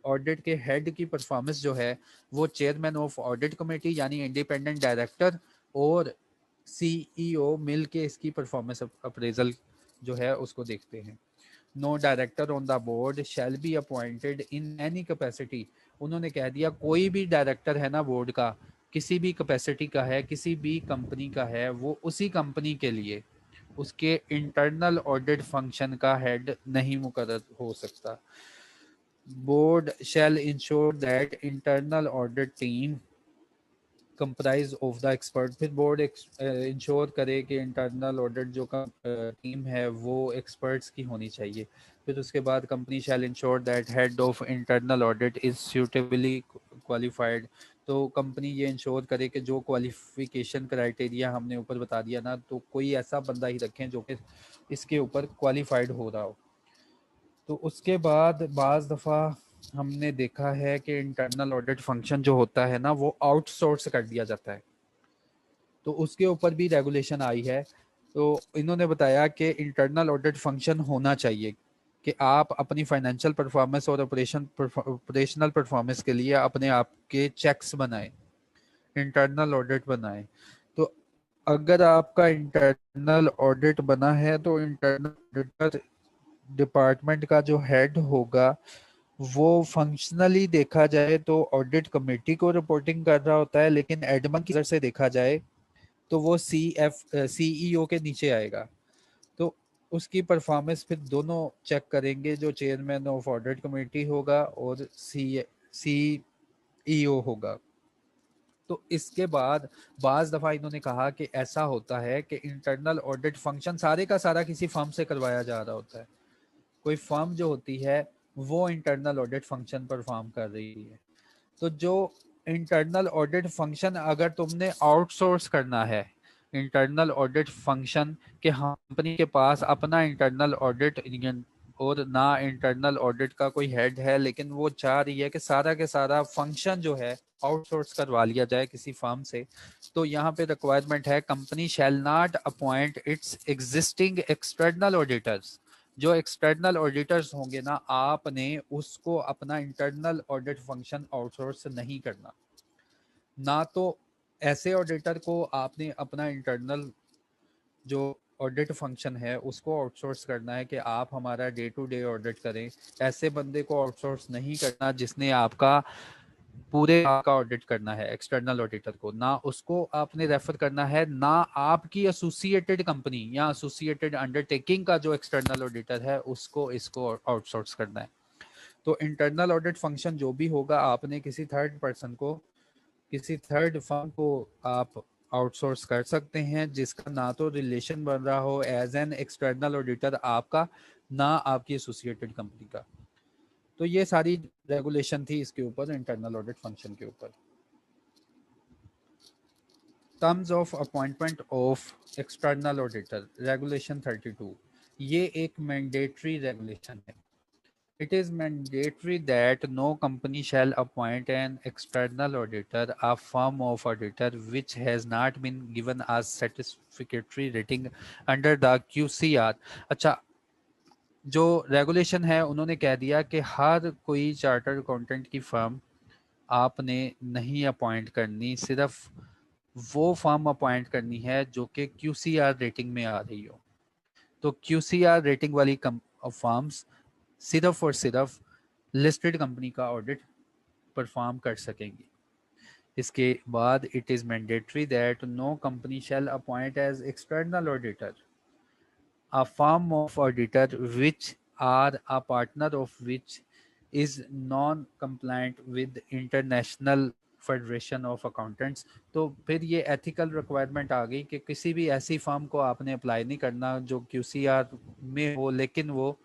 ऑडिट के हेड की परफॉर्मेंस जो है वो चेयरमैन ऑफ ऑडिट कमेटी यानी इंडिपेंडेंट डायरेक्टर और CEO मिल के इसकी परफॉर्मेंस अप्रेजल जो है उसको देखते हैं। No director on the board shall be appointed in any capacity. उन्होंने कह दिया कोई भी डायरेक्टर है ना बोर्ड का, किसी भी कैपेसिटी का है, किसी भी कंपनी का है, वो उसी कंपनी के लिए उसके इंटरनल ऑडिट फंक्शन का हेड नहीं मुकर्रर हो सकता। Board shall ensure that internal audit team comprise of the expert. फिर बोर्ड इंश्योर करे कि इंटरनल ऑडिट जो टीम है वो एक्सपर्ट्स की होनी चाहिए। फिर उसके बाद company shall ensure that head of internal audit is suitably qualified. तो कंपनी ये इंश्योर करे कि जो क्वालिफिकेशन क्राइटेरिया हमने ऊपर बता दिया ना, तो कोई ऐसा बंदा ही रखें जो कि इसके ऊपर क्वालिफाइड हो रहा हो। तो उसके बाद बाज़ दफ़ा हमने देखा है कि इंटरनल ऑडिट फंक्शन जो होता है ना वो आउटसोर्स कर दिया जाता है, तो उसके ऊपर भी रेगुलेशन आई है। तो इन्होंने बताया कि इंटरनल ऑडिट फंक्शन होना चाहिए कि आप अपनी फाइनेंशियल परफॉर्मेंस और ऑपरेशनल परफॉर्मेंस के लिए अपने आप के चेक्स बनाएं, इंटरनल ऑडिट बनाएं। तो अगर आपका इंटरनल ऑडिट बना है तो इंटरनल ऑडिटर डिपार्टमेंट का जो हेड होगा वो फंक्शनली देखा जाए तो ऑडिट कमेटी को रिपोर्टिंग कर रहा होता है, लेकिन एडमिन की नजर से देखा जाए तो वो CEO के नीचे आएगा। तो उसकी परफॉर्मेंस फिर दोनों चेक करेंगे, जो चेयरमैन ऑफ ऑडिट कमेटी होगा और CEO होगा। तो इसके बाद बाज दफ़ा इन्होंने कहा कि ऐसा होता है कि इंटरनल ऑडिट फंक्शन सारे का सारा किसी फर्म से करवाया जा रहा होता है। कोई फर्म जो होती है वो इंटरनल ऑडिट फंक्शन परफॉर्म कर रही है। तो जो इंटरनल ऑडिट फंक्शन अगर तुमने आउटसोर्स करना है, इंटरनल ऑडिट फंक्शन के कंपनी के पास अपना इंटरनल ऑडिट और ना इंटरनल ऑडिट का कोई हेड है, लेकिन वो चाह रही है कि सारा के सारा फंक्शन जो है आउटसोर्स करवा लिया जाए किसी फर्म से, तो यहाँ पे रिक्वायरमेंट है company shall not appoint its existing external auditors. जो एक्सटर्नल ऑडिटर्स होंगे ना, आपने उसको अपना इंटरनल ऑडिट फंक्शन आउटसोर्स नहीं करना। ना तो ऐसे ऑडिटर को आपने अपना इंटरनल जो ऑडिट फंक्शन है उसको आउटसोर्स करना है कि आप हमारा डे टू डे ऑडिट करें। ऐसे बंदे को आउटसोर्स नहीं करना जिसने आपका पूरे का ऑडिट करना है एक्सटर्नल ऑडिटर को। ना उसको आपने रेफर करना है, ना आपकी एसोसिएटेड कंपनी या एसोसिएटेड अंडरटेकिंग का जो एक्सटर्नल ऑडिटर है उसको इसको आउटसोर्स करना है। तो इंटरनल ऑडिट फंक्शन जो भी होगा, आपने किसी थर्ड पर्सन को, किसी थर्ड फर्म को आप आउटसोर्स कर सकते हैं जिसका ना तो रिलेशन बन रहा हो एज एन एक्सटर्नल ऑडिटर आपका, ना आपकी एसोसिएटेड कंपनी का। तो ये सारी रेगुलेशन थी इसके ऊपर, इंटरनल ऑडिट फंक्शन के ऊपर। Terms of appointment of external auditor, regulation 32, ये एक मैंडेटरी रेगुलेशन है। It is mandatory that no company shall appoint an external auditor, a firm of auditor which has not been given a satisfactory rating under the QCR। अच्छा, जो regulation है उन्होंने कह दिया कि हर कोई चार्टर्ड अकाउंटेंट की फर्म आपने नहीं अपॉइंट करनी, सिर्फ वो फर्म अपॉइंट करनी है जो कि QCR रेटिंग में आ रही हो। तो QCR रेटिंग वाली फर्म्स सिर्फ और सिर्फ लिस्टेड कंपनी का ऑडिट परफॉर्म कर सकेंगी। इसके बाद it is mandatory that no company shall appoint as external auditor a firm of auditor which are a partner of which is non-compliant with international federation of accountants. तो फिर ये ethical requirement आ गई कि किसी भी ऐसी फर्म को आपने अप्लाई नहीं करना जो QCR में हो, लेकिन वो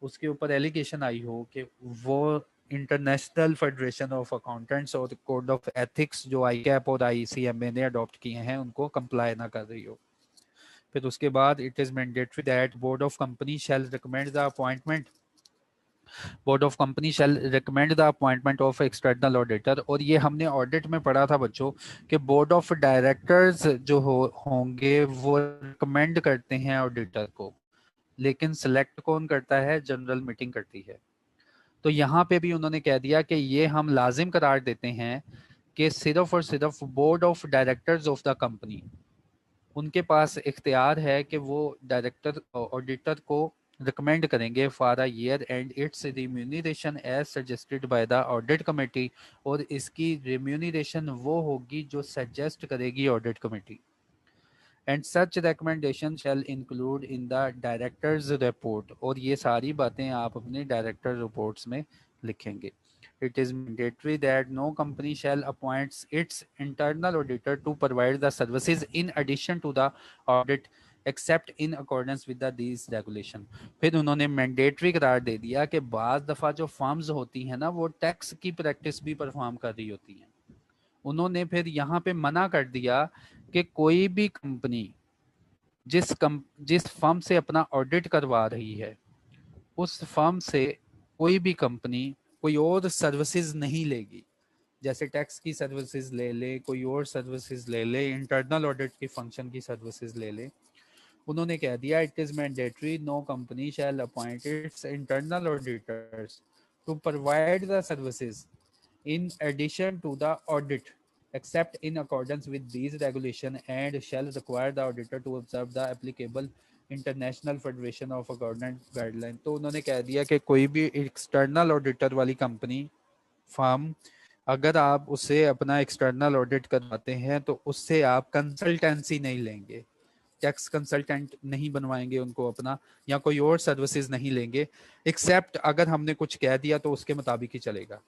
उसके ऊपर एलिगेशन आई हो कि वो इंटरनेशनल फेडरेशन ऑफ अकाउंटेंट्स और कोड ऑफ एथिक्स जो ICAP और ICMA ने अडॉप्ट किए हैं उनको कंप्लाई ना कर रही हो। फिर उसके बाद it is mandatory that board of company shall recommend the appointment, board of company shall recommend the appointment of external auditor. और ये हमने ऑडिट में पढ़ा था बच्चों कि बोर्ड ऑफ डायरेक्टर्स जो होंगे वो रिकमेंड करते हैं ऑडिटर को, लेकिन सिलेक्ट कौन करता है? जनरल मीटिंग करती है। तो यहाँ पे भी उन्होंने कह दिया कि ये हम लाजिम करार देते हैं कि सिर्फ और सिर्फ board of directors of the company, उनके पास इख्तियार है कि वो डायरेक्टर ऑडिटर को रिकमेंड करेंगे for a year and its remuneration as suggested by the audit committee. और इसकी रिम्यूनरेशन वो होगी जो सजेस्ट करेगी audit committee. And such recommendation shall include in the directors report. और ये सारी बातें आप अपने डायरेक्टर रिपोर्ट्स में लिखेंगे। It is mandatory that no company shall appoint its internal auditor to provide the services in addition to the audit except in accordance with the these regulation। फिर उन्होंने मैंडेटरी करार दे दिया कि बाज दफ़ा जो फर्म्स होती हैं ना वो टैक्स की प्रैक्टिस भी परफॉर्म कर रही होती हैं। उन्होंने फिर यहाँ पे मना कर दिया कि कोई भी कंपनी जिस फर्म से अपना ऑडिट करवा रही है उस फर्म से कोई भी कंपनी कोई और सर्विसेज नहीं लेगी। जैसे टैक्स की सर्विसेज ले ले, कोई और सर्विसेज ले ले, इंटरनल ऑडिट की फंक्शन की सर्विसेज ले ले। उन्होंने कह दिया it is mandatory no company shall appoint its internal auditors to provide the services in addition to the audit except in accordance with these regulation and shall require the auditor to observe the applicable international federation of accountant guideline. तो उन्होंने कह दिया कि कोई भी external auditor वाली company firm, अगर आप उससे अपना एक्सटर्नल ऑडिट करवाते हैं तो उससे आप कंसल्टेंसी नहीं लेंगे, टैक्स कंसल्टेंट नहीं बनवाएंगे उनको अपना, या कोई और सर्विसेज नहीं लेंगे, एक्सेप्ट अगर हमने कुछ कह दिया तो उसके मुताबिक ही चलेगा।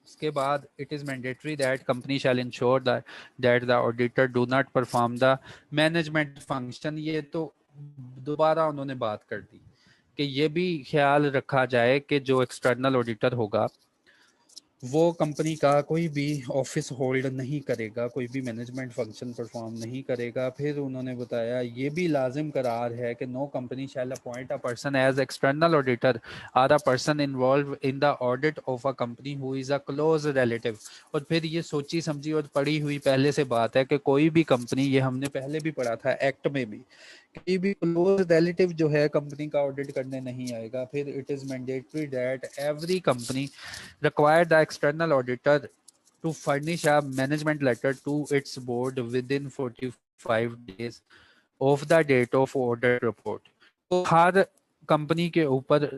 उसके बाद it is mandatory that company shall ensure that the auditor do not perform the management function. ये तो दोबारा उन्होंने बात कर दी कि ये भी ख्याल रखा जाए कि जो एक्सटर्नल ऑडिटर होगा वो कंपनी का कोई भी ऑफिस होल्ड नहीं करेगा, कोई भी मैनेजमेंट फंक्शन परफॉर्म नहीं करेगा। फिर उन्होंने बताया ये भी लाजिम करार है कि no company shall appoint a person as external auditor or a person involve in the audit of a company who is a close relative. और फिर ये सोची समझी और पढ़ी हुई पहले से बात है कि कोई भी कंपनी, ये हमने पहले भी पढ़ा था एक्ट में भी, कोई भी क्लोज रिलेटिव जो है कंपनी का ऑडिट करने नहीं आएगा। फिर it is mandatory that every company require the external auditor to furnish a management letter to its board within 45 days of the date of audit report। तो हर कंपनी के ऊपर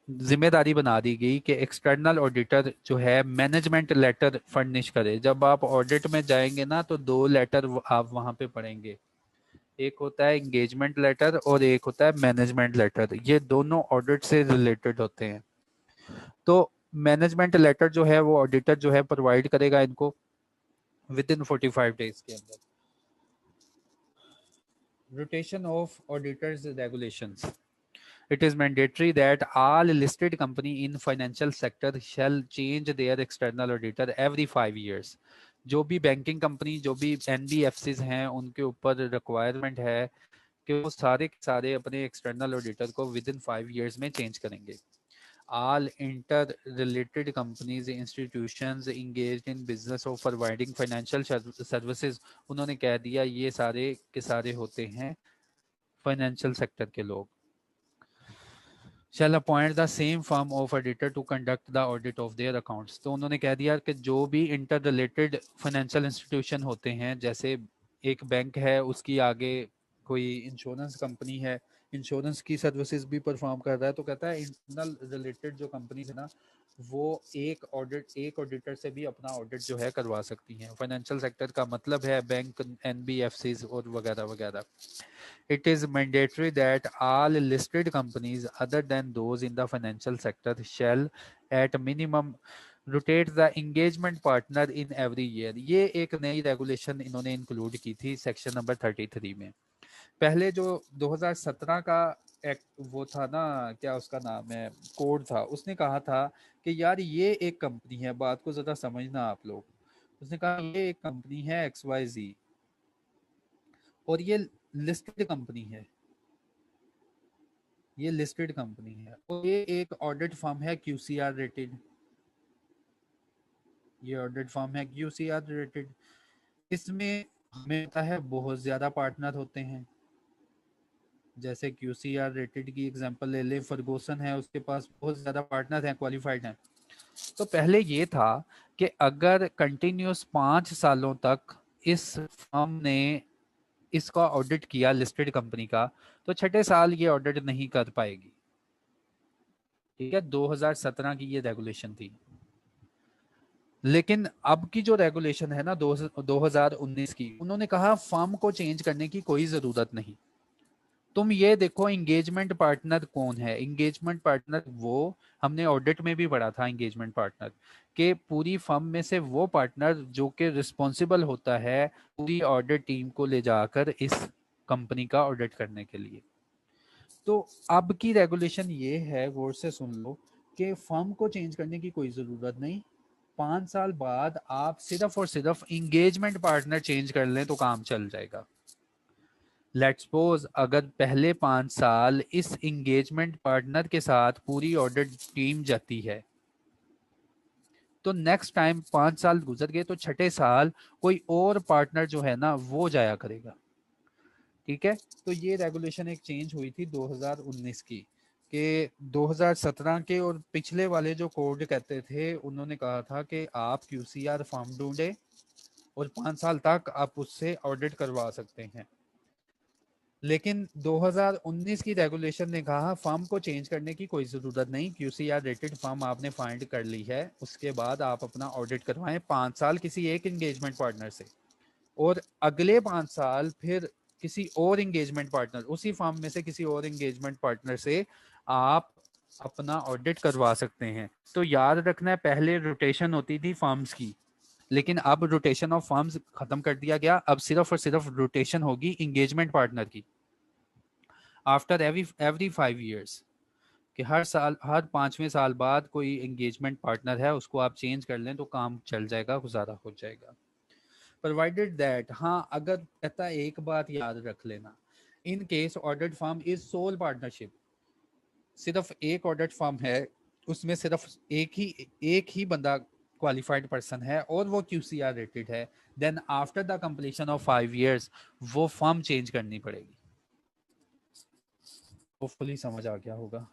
जिम्मेदारी बना दी गई कि एक्सटर्नल ऑडिटर जो है मैनेजमेंट लेटर फर्निश करे। जब आप ऑडिट में जाएंगे ना तो दो लेटर आप वहां पे पढ़ेंगे, एक होता है एंगेजमेंट लेटर और एक होता है मैनेजमेंट लेटर। ये दोनों ऑडिट से रिलेटेड होते हैं। तो मैनेजमेंट लेटर जो है वो ऑडिटर जो है प्रोवाइड करेगा इनको विद इन 45 डेज के अंदर। Rotation of auditors regulations, it is mandatory that all listed company in financial sector shall change their external auditor every 5 years। जो भी बैंकिंग कंपनी, जो भी एनबीएफसीज हैं, उनके ऊपर रिक्वायरमेंट है कि वो सारे के सारे अपने एक्सटर्नल ऑडिटर को विद इन 5 years में चेंज करेंगे। all interrelated companies institutions engaged in business of providing financial services, उन्होंने कह दिया ये सारे के सारे होते हैं फाइनेंशियल सेक्टर के लोग। shall appoint the same firm of auditor to conduct the audit of their accounts। तो उन्होंने कह दिया कि जो भी इंटर रिलेटेड फाइनेंशियल इंस्टीट्यूशन होते हैं, जैसे एक बैंक है, उसकी आगे कोई इंश्योरेंस कंपनी है, इंश्योरेंस की सर्विसेज भी परफॉर्म कर रहा है, तो कहता है इंटरनल रिलेटेड जो कंपनी है ना, वो एक ऑडिटर से भी अपना ऑडिट जो है करवा सकती हैं। फाइनेंशियल सेक्टर का मतलब है बैंक, एनबीएफसीज और वगैरह वगैरह। It is mandatory that all listed companies other than those in the financial sector shall at minimum rotate the engagement partner in every year। ये एक नई रेगुलेशन इन्होंने इंक्लूड की थी सेक्शन नंबर 33 में। पहले जो 2017 का एक्ट वो था ना, क्या उसका नाम है, कोड था, उसने कहा था कि यार ये एक कंपनी है, बात को ज़रा समझना आप लोग। उसने कहा ये एक कंपनी है XYZ और ये लिस्टेड कंपनी है, ये लिस्टेड कंपनी है और ये एक ऑडिट फर्म है QCR रेटेड, ये ऑडिट फर्म है QCR रेटेड। इसमें हमें पता है बहुत ज़्यादा पार्टनर होते हैं, जैसे QCR रेटेड की एग्जांपल ले ले, फर्गूसन है, उसके पास बहुत ज़्यादा पार्टनर हैं, क्वालिफाइड हैं। तो पहले ये था कि अगर कंटिन्यूस 5 सालों तक इस फर्म ने इसका ऑडिट किया लिस्टेड कंपनी का, तो छठे साल ये ऑडिट नहीं कर पाएगी। ठीक है, 2017 की ये रेगुलेशन थी। लेकिन अब की जो रेगुलेशन है ना 2019 की, उन्होंने कहा फर्म को चेंज करने की कोई जरूरत नहीं। तुम ये देखो एंगेजमेंट पार्टनर कौन है। एंगेजमेंट पार्टनर वो हमने ऑडिट में भी पढ़ा था, एंगेजमेंट पार्टनर के पूरी फर्म में से वो पार्टनर जो कि रिस्पॉन्सिबल होता है पूरी ऑडिट टीम को ले जाकर इस कंपनी का ऑडिट करने के लिए। तो अब की रेगुलेशन ये है, गौर से सुन लो, कि फर्म को चेंज करने की कोई ज़रूरत नहीं। 5 साल बाद आप सिर्फ और सिर्फ इंगेजमेंट पार्टनर चेंज कर लें तो काम चल जाएगा। लेट्स सपोज अगर पहले 5 साल इस इंगेजमेंट पार्टनर के साथ पूरी ऑडिट टीम जाती है, तो नेक्स्ट टाइम 5 साल गुजर गए तो छठे साल कोई और पार्टनर जो है ना वो जाया करेगा। ठीक है, तो ये रेगुलेशन एक चेंज हुई थी 2019 की, कि 2017 के और पिछले वाले जो कोड कहते थे, उन्होंने कहा था कि आप QCR फॉर्म ढूंढे और 5 साल तक आप उससे ऑडिट करवा सकते हैं। लेकिन 2019 की रेगुलेशन ने कहा फॉर्म को चेंज करने की कोई ज़रूरत नहीं, QCR रेटेड फॉर्म आपने फाइंड कर ली है, उसके बाद आप अपना ऑडिट करवाएं 5 साल किसी एक एंगेजमेंट पार्टनर से और अगले 5 साल फिर किसी और एंगेजमेंट पार्टनर, उसी फर्म में से किसी और एंगेजमेंट पार्टनर से आप अपना ऑडिट करवा सकते हैं। तो याद रखना है, पहले रोटेशन होती थी फर्म्स की, लेकिन अब रोटेशन ऑफ फर्म्स खत्म कर दिया गया। अब सिर्फ और सिर्फ रोटेशन होगी एंगेजमेंट पार्टनर की आफ्टर एवरी 5 इयर्स, कि हर साल, हर 5वें साल बाद कोई एंगेजमेंट पार्टनर है उसको आप चेंज कर लें तो काम चल जाएगा, गुजारा हो जाएगा। प्रोवाइडेड दैट, हाँ अगर कहता है, एक बात याद रख लेना, in case audit firm is sole partnership, सिर्फ एक ऑडिट फर्म है, उसमें सिर्फ एक ही बंदा क्वालिफाइड पर्सन है और वो QCR रेटेड है, then after the completion of 5 years वो फर्म चेंज करनी पड़ेगी। होपफुली समझ आ गया होगा।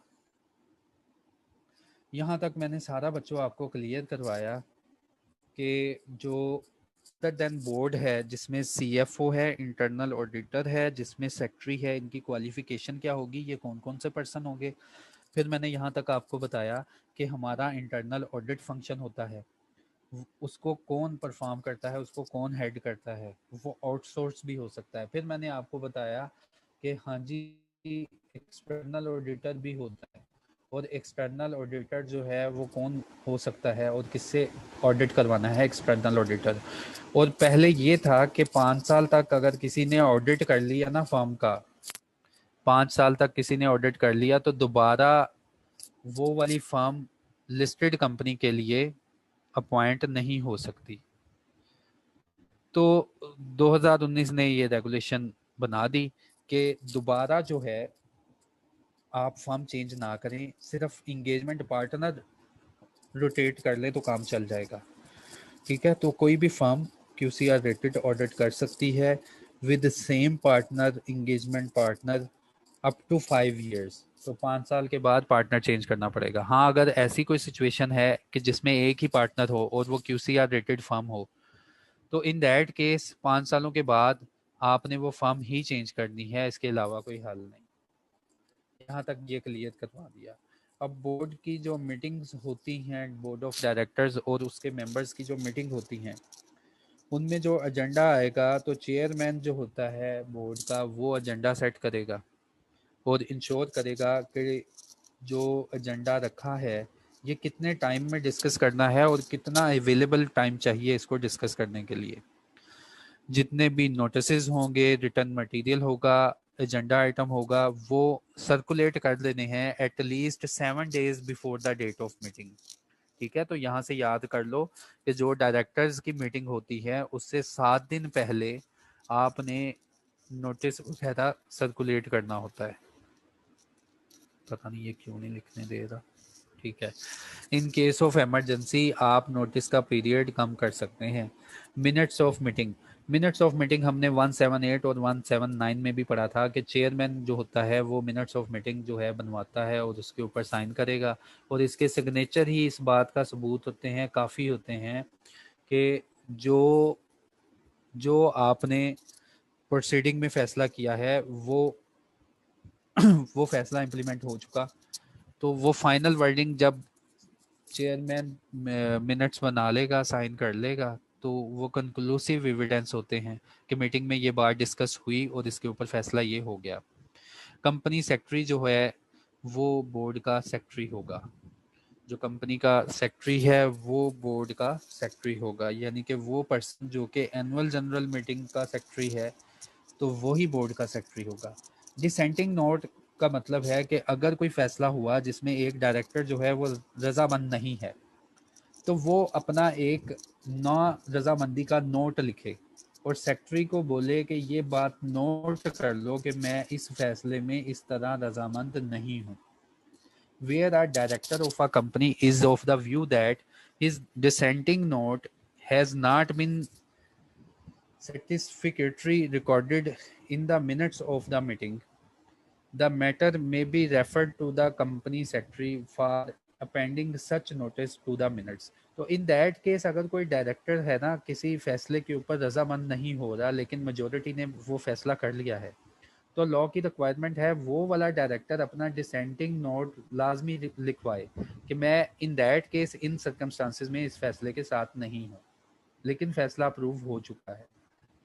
यहाँ तक मैंने सारा बच्चों आपको क्लियर करवाया कि जो अदर देन बोर्ड है, जिसमें CFO है, इंटरनल ऑडिटर है, जिसमें सेक्रेटरी है, इनकी क्वालिफिकेशन क्या होगी, ये कौन कौन से पर्सन होंगे। फिर मैंने यहाँ तक आपको बताया कि हमारा इंटरनल ऑडिट फंक्शन होता है, उसको कौन परफॉर्म करता है, उसको कौन हेड करता है, वो आउटसोर्स भी हो सकता है। फिर मैंने आपको बताया कि हाँ जी एक्सटर्नल ऑडिटर भी होता है, और एक्सटर्नल ऑडिटर जो है वो कौन हो सकता है और किससे ऑडिट करवाना है एक्सटर्नल ऑडिटर। और पहले ये था कि 5 साल तक अगर किसी ने ऑडिट कर लिया ना फर्म का, 5 साल तक किसी ने ऑडिट कर लिया तो दोबारा वो वाली फर्म लिस्टेड कंपनी के लिए अपॉइंट नहीं हो सकती। तो 2019 ने ये रेगुलेशन बना दी कि दोबारा जो है आप फर्म चेंज ना करें, सिर्फ इंगेजमेंट पार्टनर रोटेट कर ले तो काम चल जाएगा। ठीक है, तो कोई भी फर्म QCR रेटेड ऑडिट कर सकती है with same partner, engagement partner up to 5 years. तो 5 साल के बाद पार्टनर चेंज करना पड़ेगा। हाँ अगर ऐसी कोई सिचुएशन है कि जिसमें एक ही पार्टनर हो और वो QCR रेटेड फर्म हो, तो इन दैट केस 5 सालों के बाद आपने वो फर्म ही चेंज करनी है, इसके अलावा कोई हल नहीं। यहाँ तक ये क्लियर करवा दिया। अब बोर्ड की जो मीटिंग्स होती हैं, बोर्ड ऑफ डायरेक्टर्स और उसके मेंबर्स की जो मीटिंग होती हैं, उनमें जो एजेंडा आएगा तो चेयरमैन जो होता है बोर्ड का वो एजेंडा सेट करेगा और इंश्योर करेगा कि जो एजेंडा रखा है ये कितने टाइम में डिस्कस करना है और कितना अवेलेबल टाइम चाहिए इसको डिस्कस करने के लिए। जितने भी नोटिसेस होंगे, रिटर्न मटेरियल होगा, एजेंडा आइटम होगा, वो सर्कुलेट कर देने हैं at least 7 days before the date of meeting. ठीक है, तो यहाँ से याद कर लो कि जो डायरेक्टर्स की मीटिंग होती है उससे 7 दिन पहले आपने नोटिस वगैरह सर्कुलेट करना होता है। पता नहीं ये क्यों नहीं लिखने दे रहा। ठीक है, इन केस ऑफ इमरजेंसी आप नोटिस का पीरियड कम कर सकते हैं। Minutes of meeting, minutes of meeting हमने 178 और 179 में भी पढ़ा था कि चेयरमैन जो होता है वो मिनट्स ऑफ मीटिंग जो है बनवाता है और उसके ऊपर साइन करेगा, और इसके सिग्नेचर ही इस बात का सबूत होते हैं, काफ़ी होते हैं कि जो जो आपने प्रोसीडिंग में फैसला किया है वो फैसला इम्प्लीमेंट हो चुका। तो वो फाइनल वर्डिंग जब चेयरमैन मिनट्स बना लेगा, साइन कर लेगा, तो वो कंक्लूसिव एविडेंस होते हैं कि मीटिंग में ये बात डिस्कस हुई और इसके ऊपर फैसला ये हो गया। कंपनी सेक्रेटरी जो है वो बोर्ड का सेक्रेटरी होगा, जो कंपनी का सेक्रेटरी है वो बोर्ड का सेक्रेटरी होगा, यानी कि वो पर्सन जो कि एनुअल जनरल मीटिंग का सेक्रेटरी है तो वही बोर्ड का सेक्रेटरी होगा। डिसेंटिंग नोट का मतलब है कि अगर कोई फैसला हुआ जिसमें एक डायरेक्टर जो है वो रजामंद नहीं है तो वो अपना एक ना रजामंदी का नोट लिखे और सेक्रेटरी को बोले कि ये बात नोट कर लो कि मैं इस फैसले में इस तरह रजामंद नहीं हूँ। Where a director of a company is of the view that his dissenting note has not been satisfactorily recorded in the minutes of the meeting, the matter may be referred to the company secretary for appending such notice to the minutes. तो in that case अगर कोई director है ना किसी फैसले के ऊपर रजामंद नहीं हो रहा लेकिन मेजोरिटी ने वो फैसला कर लिया है, तो लॉ की रिक्वायरमेंट है वो वाला डायरेक्टर अपना डिसेंटिंग नोट लाजमी लिखवाए कि मैं in that case in circumstances में इस फैसले के साथ नहीं हूँ, लेकिन फैसला अप्रूव हो चुका है।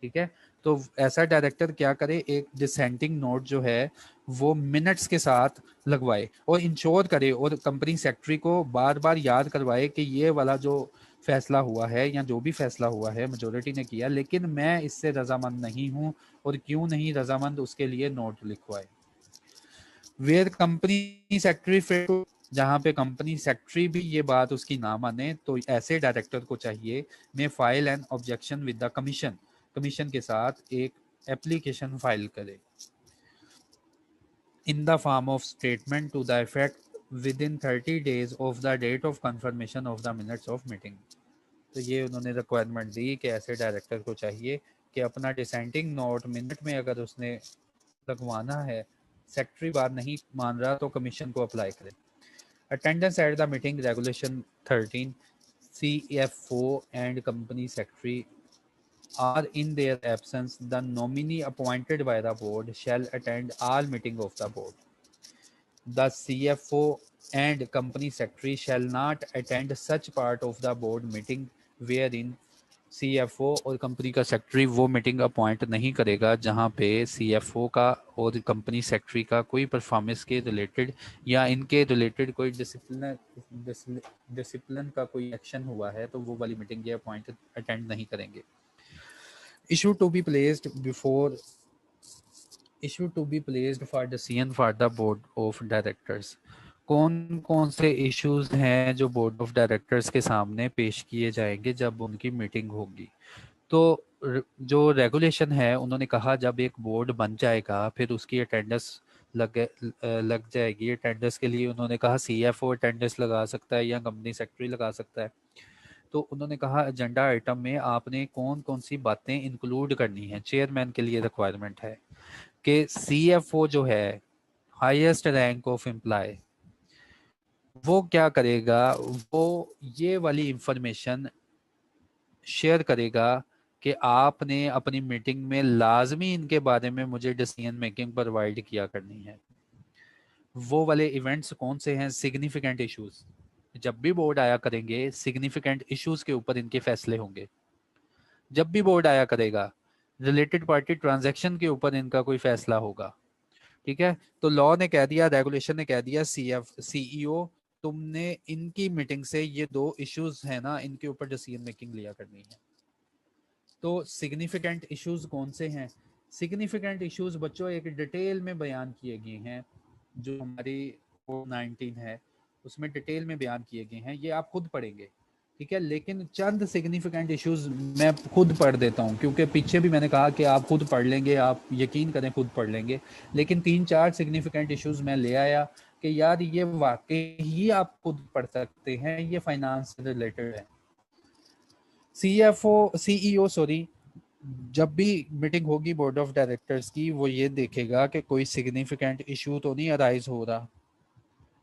ठीक है, तो ऐसा डायरेक्टर क्या करे, एक डिसेंटिंग नोट जो है वो मिनट्स के साथ लगवाए और इंश्योर करे और कंपनी सेक्रेटरी को बार बार याद करवाए कि ये वाला जो फैसला हुआ है या जो भी फैसला हुआ है मेजोरिटी ने किया, लेकिन मैं इससे रजामंद नहीं हूँ और क्यों नहीं रजामंद उसके लिए नोट लिखवाए। वेयर कंपनी सेक्रेटरी फेल, जहां पे कंपनी सेक्रेटरी भी ये बात उसकी ना माने, तो ऐसे डायरेक्टर को चाहिए may file an objection with the commission, commission के साथ एक एप्लीकेशन फाइल करे in the form of statement to the effect within 30 days of the date of confirmation of the minutes of meeting. तो ये उन्होंने requirement दी कि ऐसे director को चाहिए कि अपना डिसेंटिंग नोट मिनट में अगर उसने लगवाना है, सेक्रेटरी बात नहीं मान रहा तो कमीशन को अप्लाई करें। Attendance at the meeting regulation 13, CFO and company secretary are in their absence, the nominee appointed by the board shall attend all meeting of the board. The CFO and company secretary shall not attend such part of the board meeting wherein CFO और company का secretary वो meeting appoint नहीं करेगा जहां पे CFO का और company secretary का कोई परफॉर्मेंस के रिलेटेड या इनके रिलेटेड कोई डिसिप्लिन का कोई एक्शन हुआ है, तो वो वाली मीटिंग ये अपॉइंट अटेंड नहीं करेंगे। Issue to be placed before issue to be placed for decision for the board of directors. कौन कौन से इश्यूज हैं जो बोर्ड ऑफ डायरेक्टर्स के सामने पेश किए जाएंगे जब उनकी मीटिंग होगी? तो जो रेगुलेशन है उन्होंने कहा जब एक बोर्ड बन जाएगा फिर उसकी अटेंडेंस लग जाएगी। अटेंडेंस के लिए उन्होंने कहा CFO अटेंडेंस लगा सकता है या कंपनी सेक्रेटरी लगा सकता है। तो उन्होंने कहा एजेंडा आइटम में आपने कौन कौन सी बातें इंक्लूड करनी है। चेयरमैन के लिए रिक्वायरमेंट है कि CFO जो है हाईएस्ट रैंक ऑफ एम्प्लॉय, वो क्या करेगा, वो ये वाली इंफॉर्मेशन शेयर करेगा कि आपने अपनी मीटिंग में लाजमी इनके बारे में मुझे डिसीजन मेकिंग प्रोवाइड किया करनी है। वो वाले इवेंट्स कौन से हैं? सिग्निफिकेंट इश्यूज, जब भी बोर्ड आया करेंगे सिग्निफिकेंट इश्यूज के ऊपर इनके फैसले होंगे। जब भी बोर्ड आया करेगा रिलेटेड पार्टी ट्रांजैक्शन के ऊपर इनका कोई फैसला होगा। ठीक है, तो लॉ ने कह दिया, रेगुलेशन ने कह दिया, CEO तुमने इनकी मीटिंग से ये दो इश्यूज है ना, इनके ऊपर डिसीजन मेकिंग लिया करनी है। तो सिग्निफिकेंट इश्यूज कौन से हैं? सिग्निफिकेंट इश्यूज बच्चों एक डिटेल में बयान किए गए हैं, जो हमारी 19 है उसमें डिटेल में बयान किए गए हैं, ये आप खुद पढ़ेंगे। ठीक है, लेकिन चंद सिग्निफिकेंट इश्यूज मैं खुद पढ़ देता हूँ क्योंकि पीछे भी मैंने कहा कि आप खुद पढ़ लेंगे, आप यकीन करें खुद पढ़ लेंगे, लेकिन 3-4 सिग्निफिकेंट इश्यूज मैं ले आया कि यार ये वाकई ही आप खुद पढ़ सकते हैं, ये फाइनेंस से रिलेटेड है। CEO सॉरी, जब भी मीटिंग होगी बोर्ड ऑफ डायरेक्टर्स की वो ये देखेगा कि कोई सिग्निफिकेंट इशू तो नहीं अराइज हो रहा।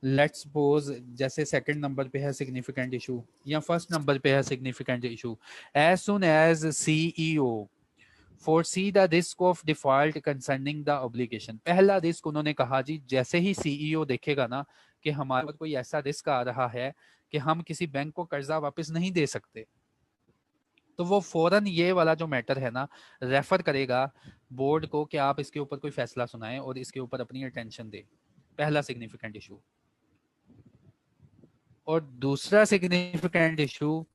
लेट्स सपोज जैसे सेकंड नंबर पे है सिग्निफिकेंट इशू या फर्स्ट नंबर पे है significant issue, as soon as CEO foresee the risk of default concerning the obligation। पहला रिस्क उन्होंने कहा जी, जैसे ही CEO देखेगा ना कि हमारे पास कोई ऐसा रिस्क आ रहा है कि हम किसी बैंक को कर्जा वापस नहीं दे सकते, तो वो फौरन ये वाला जो मैटर है ना रेफर करेगा बोर्ड को कि आप इसके ऊपर कोई फैसला सुनाएं और इसके ऊपर अपनी अटेंशन दें। पहला सिग्निफिकेंट इशू। और दूसरा सिग्निफिकेंट इशू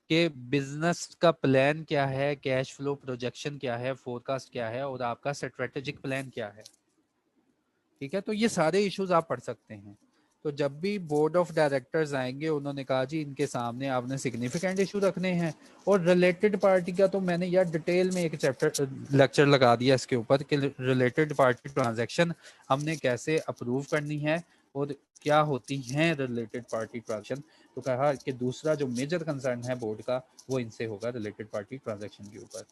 कि बिजनेस का प्लान क्या है, कैश फ्लो प्रोजेक्शन क्या है, फोरकास्ट क्या है और आपका स्ट्रेटेजिक प्लान क्या है। ठीक है, तो ये सारे इश्यूज आप पढ़ सकते हैं। तो जब भी बोर्ड ऑफ डायरेक्टर्स आएंगे उन्होंने कहा जी इनके सामने आपने सिग्निफिकेंट इशू रखने हैं और रिलेटेड पार्टी का तो मैंने यार डिटेल में एक चैप्टर लेक्चर लगा दिया इसके ऊपर कि रिलेटेड पार्टी ट्रांजैक्शन हमने कैसे अप्रूव करनी है और क्या होती हैं रिलेटेड पार्टी ट्रांजैक्शन। तो कहा कि दूसरा जो मेजर कंसर्न है बोर्ड का वो इनसे होगा रिलेटेड पार्टी ट्रांजैक्शन के ऊपर।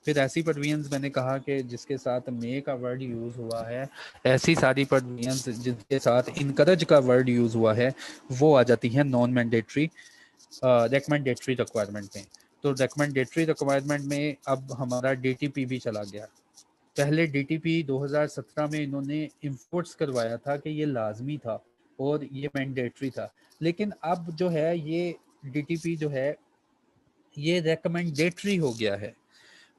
फिर ऐसी प्रोविजंस मैंने कहा कि जिसके साथ मे का वर्ड यूज हुआ है, ऐसी सारी प्रोविजंस जिसके साथ इनकरेज का वर्ड यूज हुआ है वो आ जाती हैं नॉन मैंडेटरी रिकमेंडेटरी रिक्वायरमेंट में। तो रिकमेंडेटरी रिक्वायरमेंट में अब हमारा DTP भी चला गया। पहले DTP 2017 में इन्होंने इंपोर्ट्स करवाया था कि ये लाजमी था और ये मैंडेटरी था, लेकिन अब जो है ये DTP जो है ये रिकमेंडेटरी हो गया है।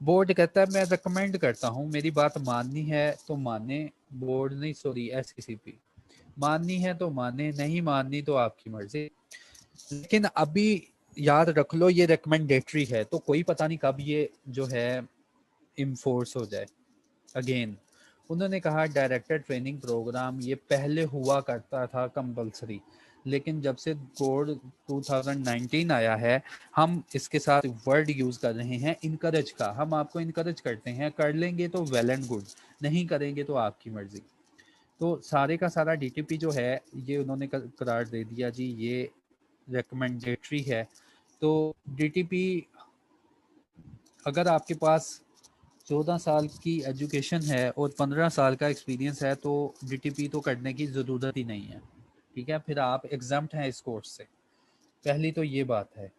बोर्ड कहता है मैं रिकमेंड करता हूँ, मेरी बात माननी है तो माने, बोर्ड नहीं सॉरी एससीसीपी, माननी है तो माने, नहीं माननी तो आपकी मर्जी। लेकिन अभी याद रख लो ये रिकमेंडेटरी है, तो कोई पता नहीं कब ये जो है इन्फोर्स हो जाए। अगेन उन्होंने कहा डायरेक्टर ट्रेनिंग प्रोग्राम ये पहले हुआ करता था कंपलसरी, लेकिन जब से कोड 2019 आया है हम इसके साथ वर्ड यूज कर रहे हैं इनकरेज का। हम आपको इनकरेज करते हैं, कर लेंगे तो वेल एंड गुड, नहीं करेंगे तो आपकी मर्जी। तो सारे का सारा डीटीपी जो है ये उन्होंने करार दे दिया जी ये रिकमेंडेटरी है। तो डीटीपी अगर आपके पास 14 साल की एजुकेशन है और 15 साल का एक्सपीरियंस है तो डीटीपी तो करने की ज़रूरत ही नहीं है, ठीक है, फिर आप एग्जाम्प्ट हैं इस कोर्स से। पहली तो ये बात है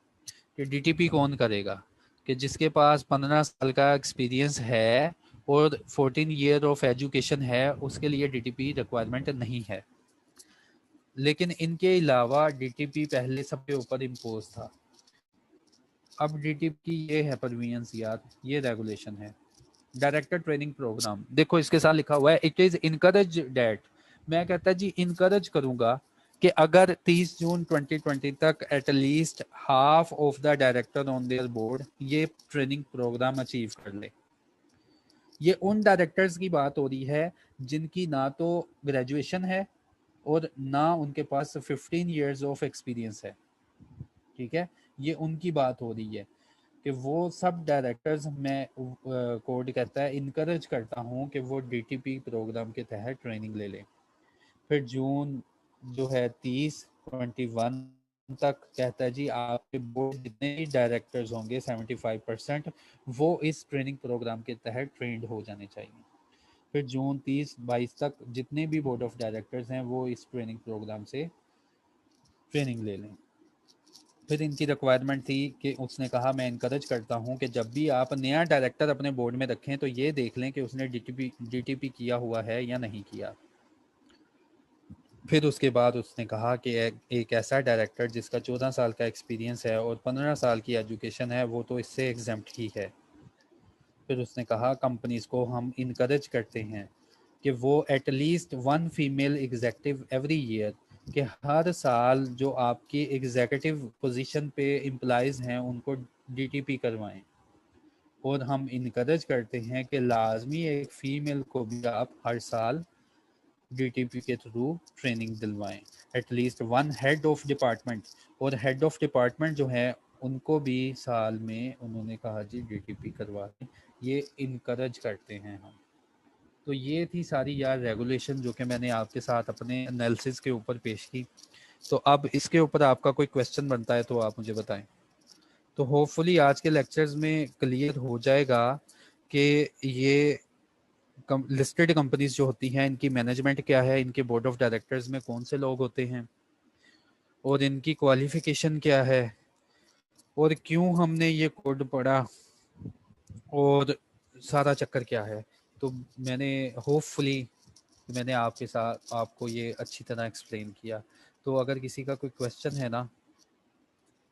कि डीटीपी कौन करेगा, कि जिसके पास 15 साल का एक्सपीरियंस है और 14 ईयर ऑफ एजुकेशन है उसके लिए डीटीपी रिक्वायरमेंट नहीं है। लेकिन इनके अलावा डीटीपी पहले सबके ऊपर इम्पोज था, अब डीटीपी की ये है परवींस यार, ये रेगुलेशन है। डायरेक्टर ट्रेनिंग प्रोग्राम देखो इसके साथ लिखा हुआ है इट इज इनकरेज डेट, मैं कहता जी इनकरेज करूंगा कि अगर 30 जून 2020 तक at least half of the director on their board ये ट्रेनिंग प्रोग्राम अचीव कर ले। ये उन डायरेक्टर्स की बात हो रही है जिनकी ना तो ग्रेजुएशन है और ना उनके पास 15 इयर्स ऑफ एक्सपीरियंस है, ठीक है, ये उनकी बात हो रही है कि वो सब डायरेक्टर्स मैं कोड कहता है इनकरेज करता हूँ कि वो डीटीपी प्रोग्राम के तहत ट्रेनिंग ले लें। फिर जून जो है 30/21 तक कहता है जी आपके बोर्ड जितने भी डायरेक्टर्स होंगे 75% वो इस ट्रेनिंग प्रोग्राम के तहत ट्रेंड हो जाने चाहिए। फिर जून 30/22 तक जितने भी बोर्ड ऑफ डायरेक्टर्स हैं वो इस ट्रेनिंग प्रोग्राम से ट्रेनिंग ले लें। फिर इनकी रिक्वायरमेंट थी कि उसने कहा मैं इनकरेज करता हूं कि जब भी आप नया डायरेक्टर अपने बोर्ड में रखें तो ये देख लें कि उसने डीटीपी किया हुआ है या नहीं किया। फिर उसके बाद उसने कहा कि एक ऐसा डायरेक्टर जिसका 14 साल का एक्सपीरियंस है और 15 साल की एजुकेशन है वो तो इससे एग्जेम्प्ट ही है। फिर उसने कहा कंपनीज को हम इनकरेज करते हैं कि वो at least 1 female executive every year, कि हर साल जो आपकी एग्जीक्यूटिव पोजीशन पे एम्प्लॉयज़ हैं उनको डीटीपी करवाएं। और हम इनकरेज करते हैं कि लाजमी एक फ़ीमेल को भी आप हर साल डीटीपी के थ्रू ट्रेनिंग दिलवाएं। एटलीस्ट 1 हेड ऑफ डिपार्टमेंट, और हेड ऑफ डिपार्टमेंट जो है उनको भी साल में उन्होंने कहा जी डीटीपी करवा दें, ये इनकरेज करते हैं हम। तो ये थी सारी यार रेगुलेशन जो कि मैंने आपके साथ अपने एनालिसिस के ऊपर पेश की। तो अब इसके ऊपर आपका कोई क्वेश्चन बनता है तो आप मुझे बताएं। तो होपफुली आज के लेक्चर्स में क्लियर हो जाएगा कि ये लिस्टेड कंपनीज जो होती हैं इनकी मैनेजमेंट क्या है, इनके बोर्ड ऑफ डायरेक्टर्स में कौन से लोग होते हैं और इनकी क्वालिफिकेशन क्या है और क्यों हमने ये कोड पढ़ा और सारा चक्कर क्या है। तो मैंने होपफुली मैंने आपके साथ आपको ये अच्छी तरह एक्सप्लेन किया। तो अगर किसी का कोई क्वेश्चन है ना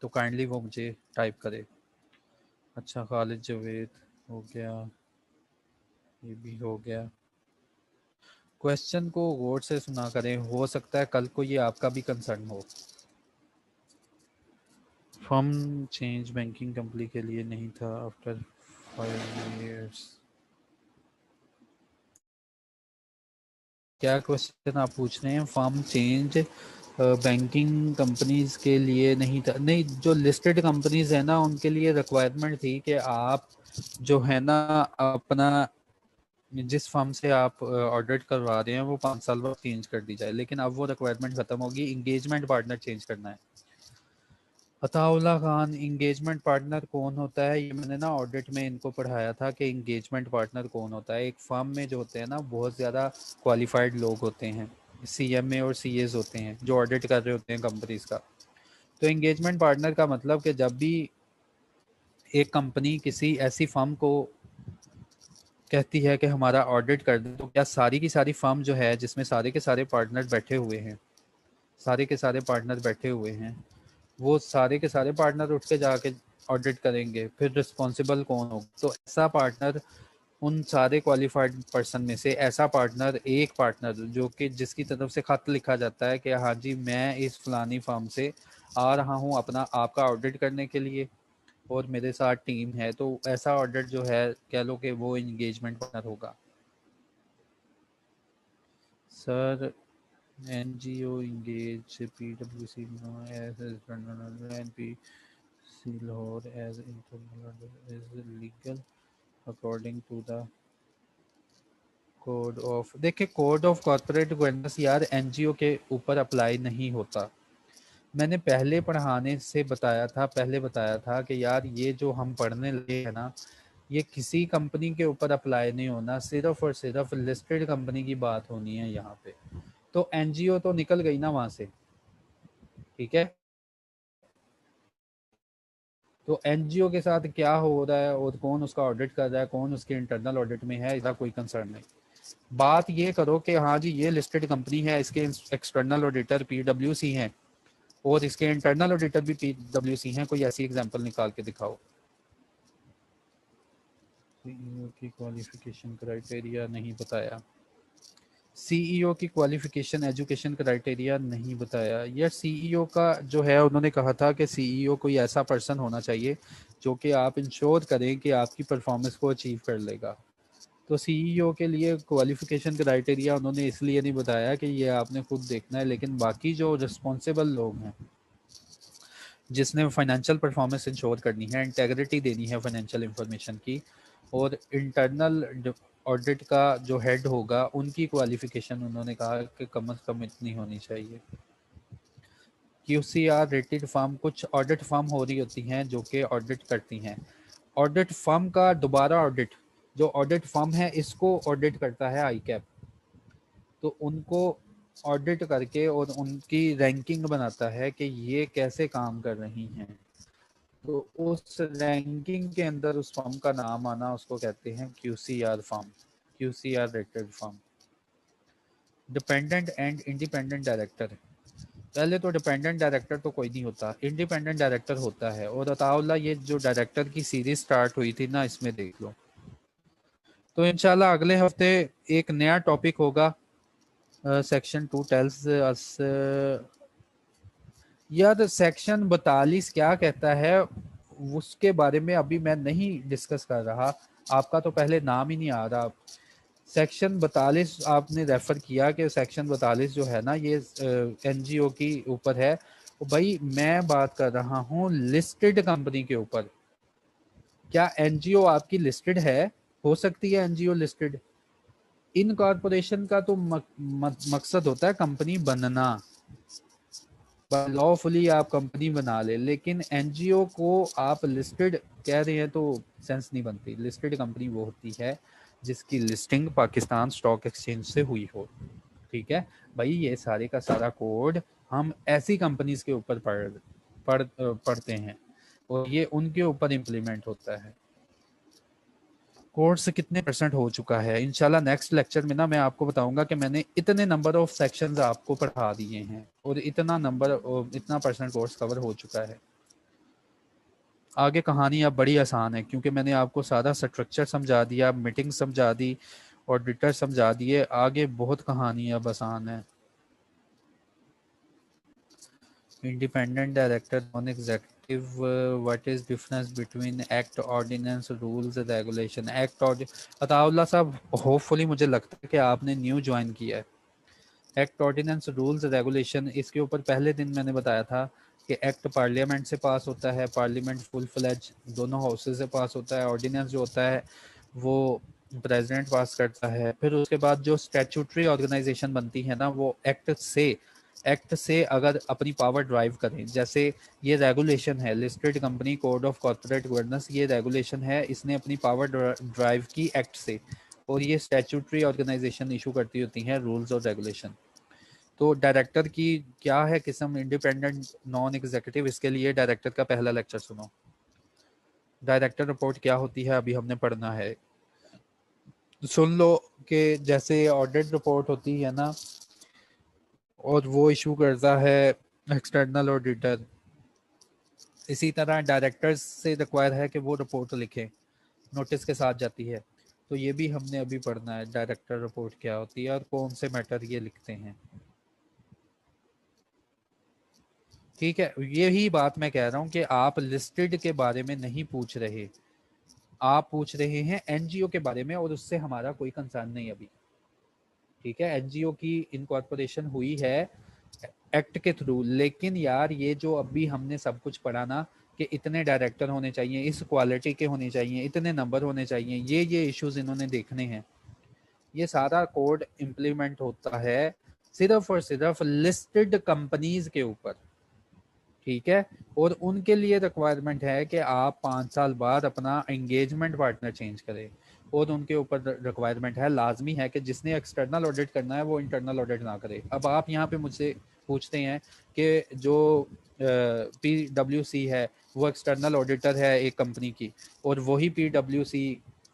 तो काइंडली वो मुझे टाइप करे। अच्छा खालिद जवेद हो गया, ये भी हो गया। क्वेश्चन को गौर से सुना करें, हो सकता है कल को ये आपका भी कंसर्न हो। फर्म चेंज बैंकिंग कंपनी के लिए नहीं था आफ्टर 5 years। क्या क्वेश्चन आप पूछ रहे हैं? फर्म चेंज बैंकिंग कंपनीज के लिए नहीं था, नहीं, जो लिस्टेड कंपनीज है ना उनके लिए रिक्वायरमेंट थी कि आप जो है ना अपना जिस फर्म से आप ऑडिट करवा रहे हैं वो 5 साल बाद चेंज कर दी जाए, लेकिन अब वो रिक्वायरमेंट खत्म होगी, इंगेजमेंट पार्टनर चेंज करना है। अताउल्ला खान, इंगेजमेंट पार्टनर कौन होता है? ये मैंने ना ऑडिट में इनको पढ़ाया था कि इंगेजमेंट पार्टनर कौन होता है। एक फर्म में जो होते हैं ना बहुत ज़्यादा क्वालिफाइड लोग होते हैं, सीएमए और सीएस होते हैं जो ऑडिट कर रहे होते हैं कंपनीज का। तो इंगेजमेंट पार्टनर का मतलब कि जब भी एक कंपनी किसी ऐसी फर्म को कहती है कि हमारा ऑडिट कर दे, तो क्या सारी की सारी फर्म जो है जिसमें सारे के सारे पार्टनर बैठे हुए हैं, सारे के सारे पार्टनर बैठे हुए हैं, वो सारे के सारे पार्टनर उठ के जाके ऑडिट करेंगे, फिर रिस्पॉन्सिबल कौन होगा? तो ऐसा पार्टनर, उन सारे क्वालिफाइड पर्सन में से ऐसा पार्टनर, एक पार्टनर जो कि जिसकी तरफ से खत लिखा जाता है कि हाँ जी मैं इस फलानी फर्म से आ रहा हूँ अपना आपका ऑडिट करने के लिए और मेरे साथ टीम है, तो ऐसा ऑडिट जो है कह लो कि वो एंगेजमेंट पार्टनर होगा। Sir NGO engage PwC as external NPC Lahore as internal is legal according to the code of, देखिए कोड ऑफ कॉर्पोरेट गवर्नेंस यार एनजीओ के ऊपर अप्लाई नहीं होता। मैंने पहले पढ़ाने से पहले बताया था कि यार ये जो हम पढ़ने लगे हैं ना, ये किसी कंपनी के ऊपर अप्लाई नहीं होना, सिर्फ और सिर्फ लिस्टेड कंपनी की बात होनी है यहाँ पे। तो एनजीओ तो निकल गई ना वहां से, ठीक है। तो एनजीओ के साथ क्या हो रहा है और कौन उसका ऑडिट कर रहा है, कौन उसके इंटरनल ऑडिट में है, इसका कोई कंसर्न नहीं। बात ये करो कि हाँ जी ये लिस्टेड कंपनी है, इसके एक्सटर्नल ऑडिटर पीडब्ल्यूसी हैं और इसके इंटरनल ऑडिटर भी पीडब्ल्यूसी हैं, कोई ऐसी एग्जांपल निकाल के दिखाओ। सीईओ की क्वालिफिकेशन क्राइटेरिया नहीं बताया, सीईओ की क्वालिफिकेशन एजुकेशन क्राइटेरिया नहीं बताया यार। सीईओ का जो है उन्होंने कहा था कि सीईओ कोई ऐसा पर्सन होना चाहिए जो कि आप इंश्योर करें कि आपकी परफॉर्मेंस को अचीव कर लेगा। तो सीईओ के लिए क्वालिफिकेशन क्राइटेरिया उन्होंने इसलिए नहीं बताया कि ये आपने खुद देखना है, लेकिन बाकी जो रिस्पॉन्सिबल लोग हैं जिसने फाइनेंशियल परफॉर्मेंस इंश्योर करनी है, इंटेग्रिटी देनी है फाइनेंशियल इंफॉर्मेशन की, और इंटरनल ऑडिट का जो हेड होगा उनकी क्वालिफिकेशन उन्होंने कहा कि कम से कम इतनी होनी चाहिए। QCR रेटेड फर्म, कुछ ऑडिट फर्म हो रही होती हैं जो कि ऑडिट करती हैं। ऑडिट फर्म का दोबारा ऑडिट, जो ऑडिट फर्म है इसको ऑडिट करता है ICAP, तो उनको ऑडिट करके और उनकी रैंकिंग बनाता है कि ये कैसे काम कर रही हैं। तो उस रैंकिंग के अंदर उस फर्म का नाम आना उसको कहते हैं QCR firm, QCR rated firm. Dependent and independent director, पहले तो डिपेंडेंट डायरेक्टर तो कोई नहीं होता, इंडिपेंडेंट डायरेक्टर होता है। और अताउल्ला ये जो डायरेक्टर की सीरीज स्टार्ट हुई थी ना, इसमें देख लो। तो इंशाल्लाह अगले हफ्ते एक नया टॉपिक होगा। सेक्शन 2 टेल्स अस, यार सेक्शन 42 क्या कहता है उसके बारे में अभी मैं नहीं डिस्कस कर रहा, आपका तो पहले नाम ही नहीं आ रहा। सेक्शन 42 आपने रेफर किया कि सेक्शन 42 जो है ना ये एनजीओ की ऊपर है। तो भाई मैं बात कर रहा हूँ लिस्टेड कंपनी के ऊपर। क्या एनजीओ आपकी लिस्टेड है? हो सकती है एनजीओ लिस्टेड। इन कॉर्पोरेशन का तो मकसद होता है कंपनी बनना, लॉफुली आप कंपनी बना ले, लेकिन एनजीओ को आप लिस्टेड कह रहे हैं तो सेंस नहीं बनती। लिस्टेड कंपनी वो होती है जिसकी लिस्टिंग पाकिस्तान स्टॉक एक्सचेंज से हुई हो, ठीक है भाई। ये सारे का सारा कोड हम ऐसी कंपनीज के ऊपर पढ़ते हैं और ये उनके ऊपर इम्प्लीमेंट होता है। कोर्स कितने % हो चुका है, इंशाल्लाह नेक्स्ट लेक्चर में ना मैं आपको बताऊंगा कि मैंने इतने नंबर ऑफ सेक्शंस आपको पढ़ा दिए हैं और इतना % कोर्स कवर हो चुका है। आगे कहानी अब बड़ी आसान है क्योंकि मैंने आपको सारा स्ट्रक्चर समझा दिया, मीटिंग समझा दी, ऑडिटर समझा दिए। आगे बहुत कहानी अब आसान है। Independent director, non executive, what is difference between act, ordinance, rules, regulation. Act Ataullah साहब, होपफुली मुझे लगता है कि आपने न्यू ज्वाइन किया है। एक्ट, ऑर्डिनेंस, रूल्स, रेगुलेशन, इसके ऊपर पहले दिन मैंने बताया था कि एक्ट पार्लियामेंट से पास होता है, पार्लियामेंट फुल फ्लेज दोनों हाउसेज से पास होता है। ऑर्डिनेंस जो होता है वो प्रेसिडेंट पास करता है। फिर उसके बाद जो स्टैट्यूटरी ऑर्गेनाइजेशन बनती है ना, वो एक्ट से अगर अपनी पावर ड्राइव करें, जैसे ये रेगुलेशन है listed company code of corporate governance, ये रेगुलेशन है, इसने अपनी पावर ड्राइव की एक्ट से, और ये स्टैट्यूटरी ऑर्गेनाइजेशन इशू करती होती हैं रूल्स और रेगुलेशन। तो डायरेक्टर की क्या है किस्म, इंडिपेंडेंट, नॉन एग्जीक्यूटिव, इसके लिए डायरेक्टर का पहला लेक्चर सुनो। डायरेक्टर रिपोर्ट क्या होती है अभी हमने पढ़ना है, सुन लो। कि जैसे ऑडिट रिपोर्ट होती है ना और वो इशू करता है एक्सटर्नल ऑडिटर, इसी तरह डायरेक्टर्स से रिक्वायर है कि वो रिपोर्ट लिखें, नोटिस के साथ जाती है। तो ये भी हमने अभी पढ़ना है, डायरेक्टर रिपोर्ट क्या होती है और कौन से मैटर ये लिखते हैं। ठीक है, यही बात मैं कह रहा हूँ कि आप लिस्टेड के बारे में नहीं पूछ रहे, आप पूछ रहे हैं एनजीओ के बारे में, और उससे हमारा कोई कंसर्न नहीं अभी। ठीक है, एनजीओ की इनकॉर्पोरेशन हुई है एक्ट के थ्रू, लेकिन यार ये जो अभी हमने सब कुछ पढ़ा ना कि इतने डायरेक्टर होने चाहिए, इस क्वालिटी के होने चाहिए, इतने नंबर होने चाहिए, ये इश्यूज इन्होंने देखने हैं। ये सारा कोड इम्प्लीमेंट होता है सिर्फ और सिर्फ लिस्टेड कंपनीज के ऊपर। ठीक है, और उनके लिए रिक्वायरमेंट है कि आप 5 साल बाद अपना एंगेजमेंट पार्टनर चेंज करें, और उनके ऊपर रिक्वायरमेंट है, लाजमी है कि जिसने एक्सटर्नल ऑडिट करना है वो इंटरनल ऑडिट ना करे। अब आप यहाँ पे मुझसे पूछते हैं कि जो PwC है वो एक्सटर्नल ऑडिटर है एक कंपनी की, और वही PwC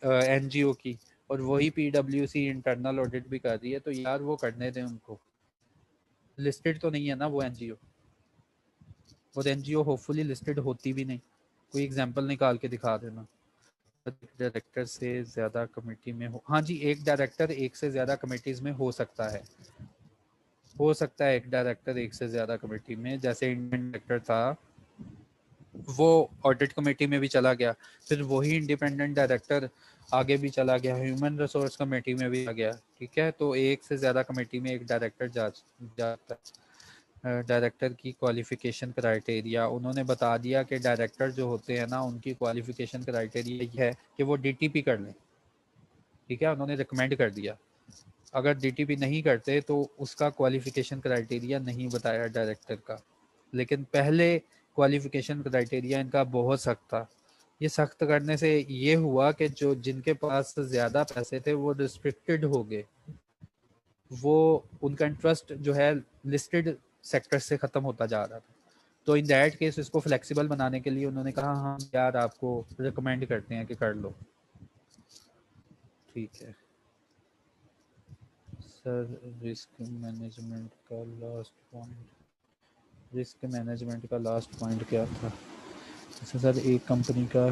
एनजीओ की, और वही PwC इंटरनल ऑडिट भी कर रही है, तो यार वो करने दें उनको, लिस्टेड तो नहीं है ना वो एनजीओ, और एनजीओ होपफुली लिस्टेड होती भी नहीं। कोई एग्जांपल निकाल के दिखा देना। डायरेक्टर से ज्यादा कमेटी में हो, हाँ जी, एक डायरेक्टर एक से ज्यादा कमेटीज में हो सकता है, हो सकता है एक डायरेक्टर एक से ज्यादा कमेटी में। जैसे इंडियन डायरेक्टर था, वो ऑडिट कमेटी में भी चला गया, फिर वही इंडिपेंडेंट डायरेक्टर आगे भी चला गया, ह्यूमन रिसोर्स कमेटी में भी आ गया। ठीक है, तो एक से ज्यादा कमेटी में एक डायरेक्टर जाता है। डायरेक्टर की क्वालिफिकेशन क्राइटेरिया उन्होंने बता दिया कि डायरेक्टर जो होते हैं ना उनकी क्वालिफिकेशन क्राइटेरिया ये है कि वो डीटीपी कर लें। ठीक है, उन्होंने रिकमेंड कर दिया, अगर डीटीपी नहीं करते तो उसका क्वालिफिकेशन क्राइटेरिया नहीं बताया डायरेक्टर का। लेकिन पहले क्वालिफिकेशन क्राइटेरिया इनका बहुत सख्त था। ये सख्त करने से ये हुआ कि जो जिनके पास ज़्यादा पैसे थे वो रिस्ट्रिक्टेड हो गए, वो उनका इंटरेस्ट जो है लिस्टेड सेक्टर से ख़त्म होता जा रहा था। तो इन दैट केस इसको फ्लेक्सिबल बनाने के लिए उन्होंने कहा हम यार आपको रिकमेंड करते हैं कि कर लो। ठीक है सर, रिस्क मैनेजमेंट का लास्ट पॉइंट, रिस्क मैनेजमेंट का लास्ट पॉइंट क्या था? अच्छा सर, एक कंपनी का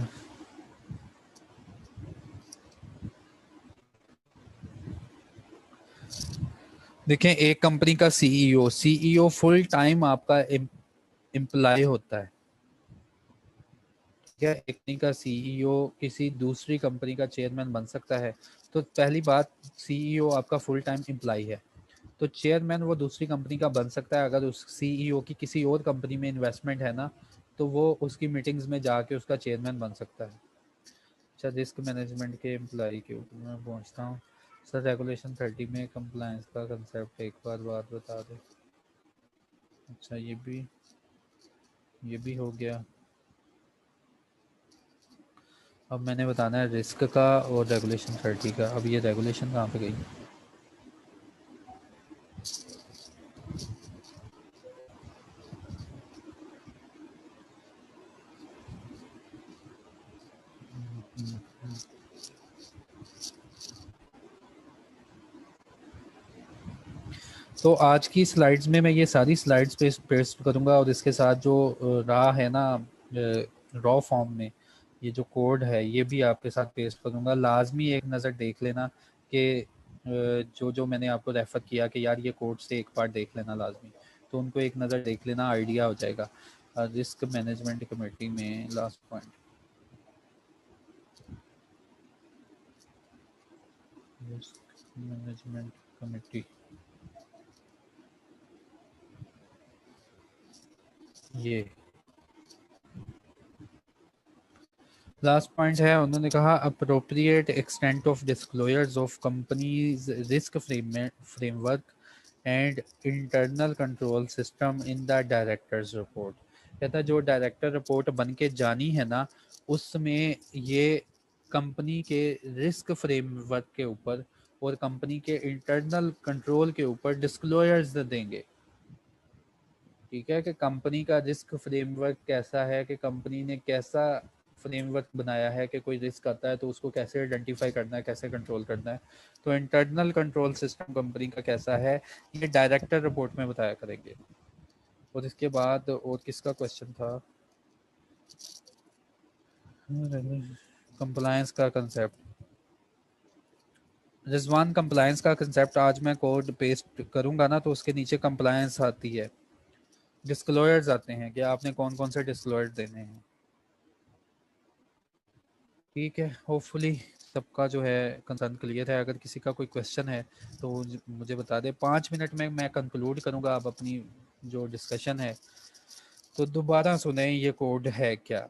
देखें, एक कंपनी का सीईओ फुल टाइम आपका एम्प्लॉय होता है। ठीक है, एक कंपनी का सीईओ किसी दूसरी कंपनी का चेयरमैन बन सकता है। तो पहली बात, सीईओ आपका फुल टाइम एम्प्लॉय है, तो चेयरमैन वो दूसरी कंपनी का बन सकता है अगर उस सीईओ की किसी और कंपनी में इन्वेस्टमेंट है ना, तो वो उसकी मीटिंग्स में जाके उसका चेयरमैन बन सकता है। अच्छा, रिस्क मैनेजमेंट के एम्प्लॉय के ऊपर मैं पहुंचता हूँ। सर, रेगुलेशन 30 में कंप्लायंस का कंसेप्ट एक बात बता दें। अच्छा, ये भी हो गया। अब मैंने बताना है रिस्क का और रेगुलेशन 30 का। अब ये रेगुलेशन कहाँ पे गई? तो आज की स्लाइड्स में मैं ये सारी स्लाइड्स पेस्ट करूंगा, और इसके साथ जो रहा है ना रॉ फॉर्म में ये जो कोड है ये भी आपके साथ पेस्ट करूंगा। लाजमी एक नज़र देख लेना कि जो जो मैंने आपको रेफर किया कि यार ये कोड से एक बार देख लेना लाजमी, तो उनको एक नज़र देख लेना, आइडिया हो जाएगा। रिस्क मैनेजमेंट कमेटी में last point, risk management committee, ये लास्ट पॉइंट है। उन्होंने कहा appropriate extent of disclosures of companies risk framework and internal control system in the directors report. कहता है जो डायरेक्टर रिपोर्ट बन के जानी है ना, उसमें ये कंपनी के रिस्क फ्रेमवर्क के ऊपर और कंपनी के इंटरनल कंट्रोल के ऊपर डिस्क्लोजर्स देंगे। ठीक है, कि कंपनी का रिस्क फ्रेमवर्क कैसा है, कि कंपनी ने कैसा फ्रेमवर्क बनाया है कि कोई रिस्क आता है तो उसको कैसे आइडेंटिफाई करना है, कैसे कंट्रोल करना है। तो इंटरनल कंट्रोल सिस्टम कंपनी का कैसा है, ये डायरेक्टर रिपोर्ट में बताया करेंगे। और इसके बाद और किसका क्वेश्चन था? कंप्लायंस का कंसेप्ट, रिजवान कंप्लायंस का कंसेप्ट आज मैं कोड पेस्ट करूंगा ना तो उसके नीचे कंप्लायंस आती है, डिस्क्लोजर्स आते हैं कि आपने कौन कौन से डिस्क्लोजर देने हैं। ठीक है, होपफुली सबका जो है कंसर्न क्लियर है। अगर किसी का कोई क्वेश्चन है तो मुझे बता दे। 5 मिनट में मैं कंक्लूड करूंगा अब अपनी जो डिस्कशन है। तो दोबारा सुने, ये कोड है क्या?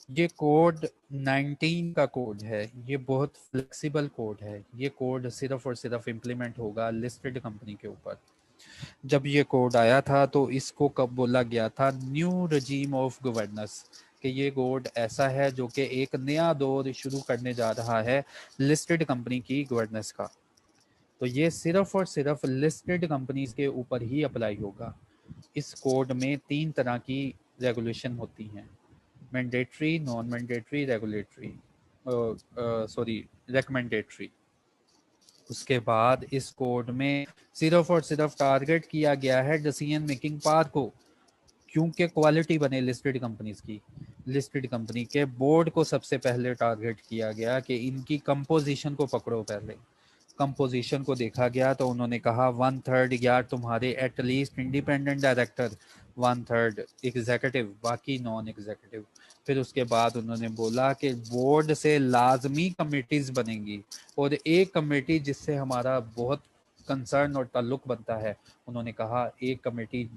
ये कोड 19 का कोड है। ये बहुत फ्लेक्सिबल कोड है। ये कोड सिर्फ और सिर्फ इम्प्लीमेंट होगा लिस्टेड कंपनी के ऊपर। जब ये कोड आया था तो इसको कब बोला गया था? न्यू रजीम ऑफ गवर्नेंस, कि ये कोड ऐसा है जो कि एक नया दौर शुरू करने जा रहा है लिस्टेड कंपनी की गवर्नेंस का। तो ये सिर्फ और सिर्फ लिस्टेड कंपनीज के ऊपर ही अप्लाई होगा। इस कोड में 3 तरह की रेगुलेशन होती हैं, mandatory, non mandatory, regulatory, sorry recommendatory. उसके बाद इस कोड में सिर्फ और सिर्फ टारगेट किया गया है डिसीजन मेकिंग पावर को, क्योंकि क्वालिटी बने लिस्टेड कंपनीज की। लिस्टेड कंपनी के बोर्ड को सबसे पहले टारगेट किया गया कि इनकी कंपोजिशन को पकड़ो। पहले कंपोजिशन को देखा गया तो उन्होंने कहा 1/3 या तुम्हारे एटलीस्ट इंडिपेंडेंट डायरेक्टर, 1/3 एग्जीक्यूटिव, बाकी नॉन एग्जीक्यूटिव। फिर उसके बाद उन्होंने बोला कि बोर्ड से लाजमी कमेटीज बनेंगी, और एक कमेटी जिससे हमारा बहुत कंसर्न और ताल्लुक बनता है, उन्होंने कहा एक कमेटी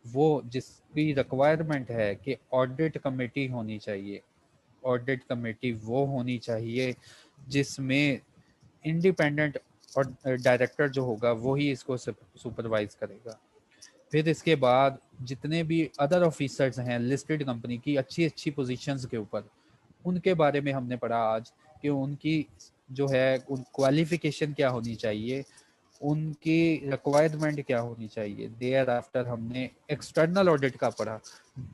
वो जिसकी रिक्वायरमेंट है कि ऑडिट कमेटी होनी चाहिए। ऑडिट कमेटी वो होनी चाहिए जिसमें इंडिपेंडेंट और डायरेक्टर जो होगा वो ही इसको सुपरवाइज करेगा। फिर इसके बाद जितने भी अदर ऑफिसर्स हैं लिस्टेड कंपनी की अच्छी अच्छी पोजीशंस के ऊपर, उनके बारे में हमने पढ़ा आज कि उनकी जो है उन क्वालिफिकेशन क्या होनी चाहिए, उनकी रिक्वायरमेंट क्या होनी चाहिए। देयर आफ्टर हमने एक्सटर्नल ऑडिट का पढ़ा,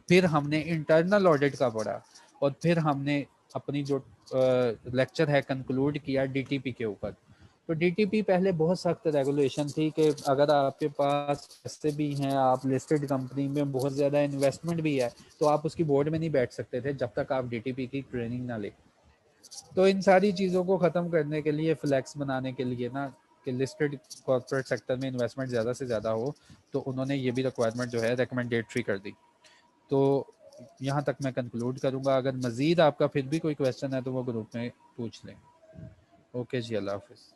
फिर हमने इंटरनल ऑडिट का पढ़ा, और फिर हमने अपनी जो लेक्चर है कंक्लूड किया डीटीपी के ऊपर। तो डीटीपी पहले बहुत सख्त रेगुलेशन थी कि अगर आपके पास पैसे भी हैं, आप लिस्टेड कंपनी में बहुत ज़्यादा इन्वेस्टमेंट भी है, तो आप उसकी बोर्ड में नहीं बैठ सकते थे जब तक आप डीटीपी की ट्रेनिंग ना ले। तो इन सारी चीज़ों को ख़त्म करने के लिए, फ्लैक्स बनाने के लिए ना, कि लिस्टेड कॉर्पोरेट सेक्टर में इन्वेस्टमेंट ज़्यादा से ज़्यादा हो, तो उन्होंने ये भी रिक्वायरमेंट जो है रिकमेंडेटरी कर दी। तो यहाँ तक मैं कंक्लूड करूँगा। अगर मज़ीद आपका फिर भी कोई क्वेश्चन है तो वो ग्रुप में पूछ लें। ओके जी, अल्लाह हाफिज़।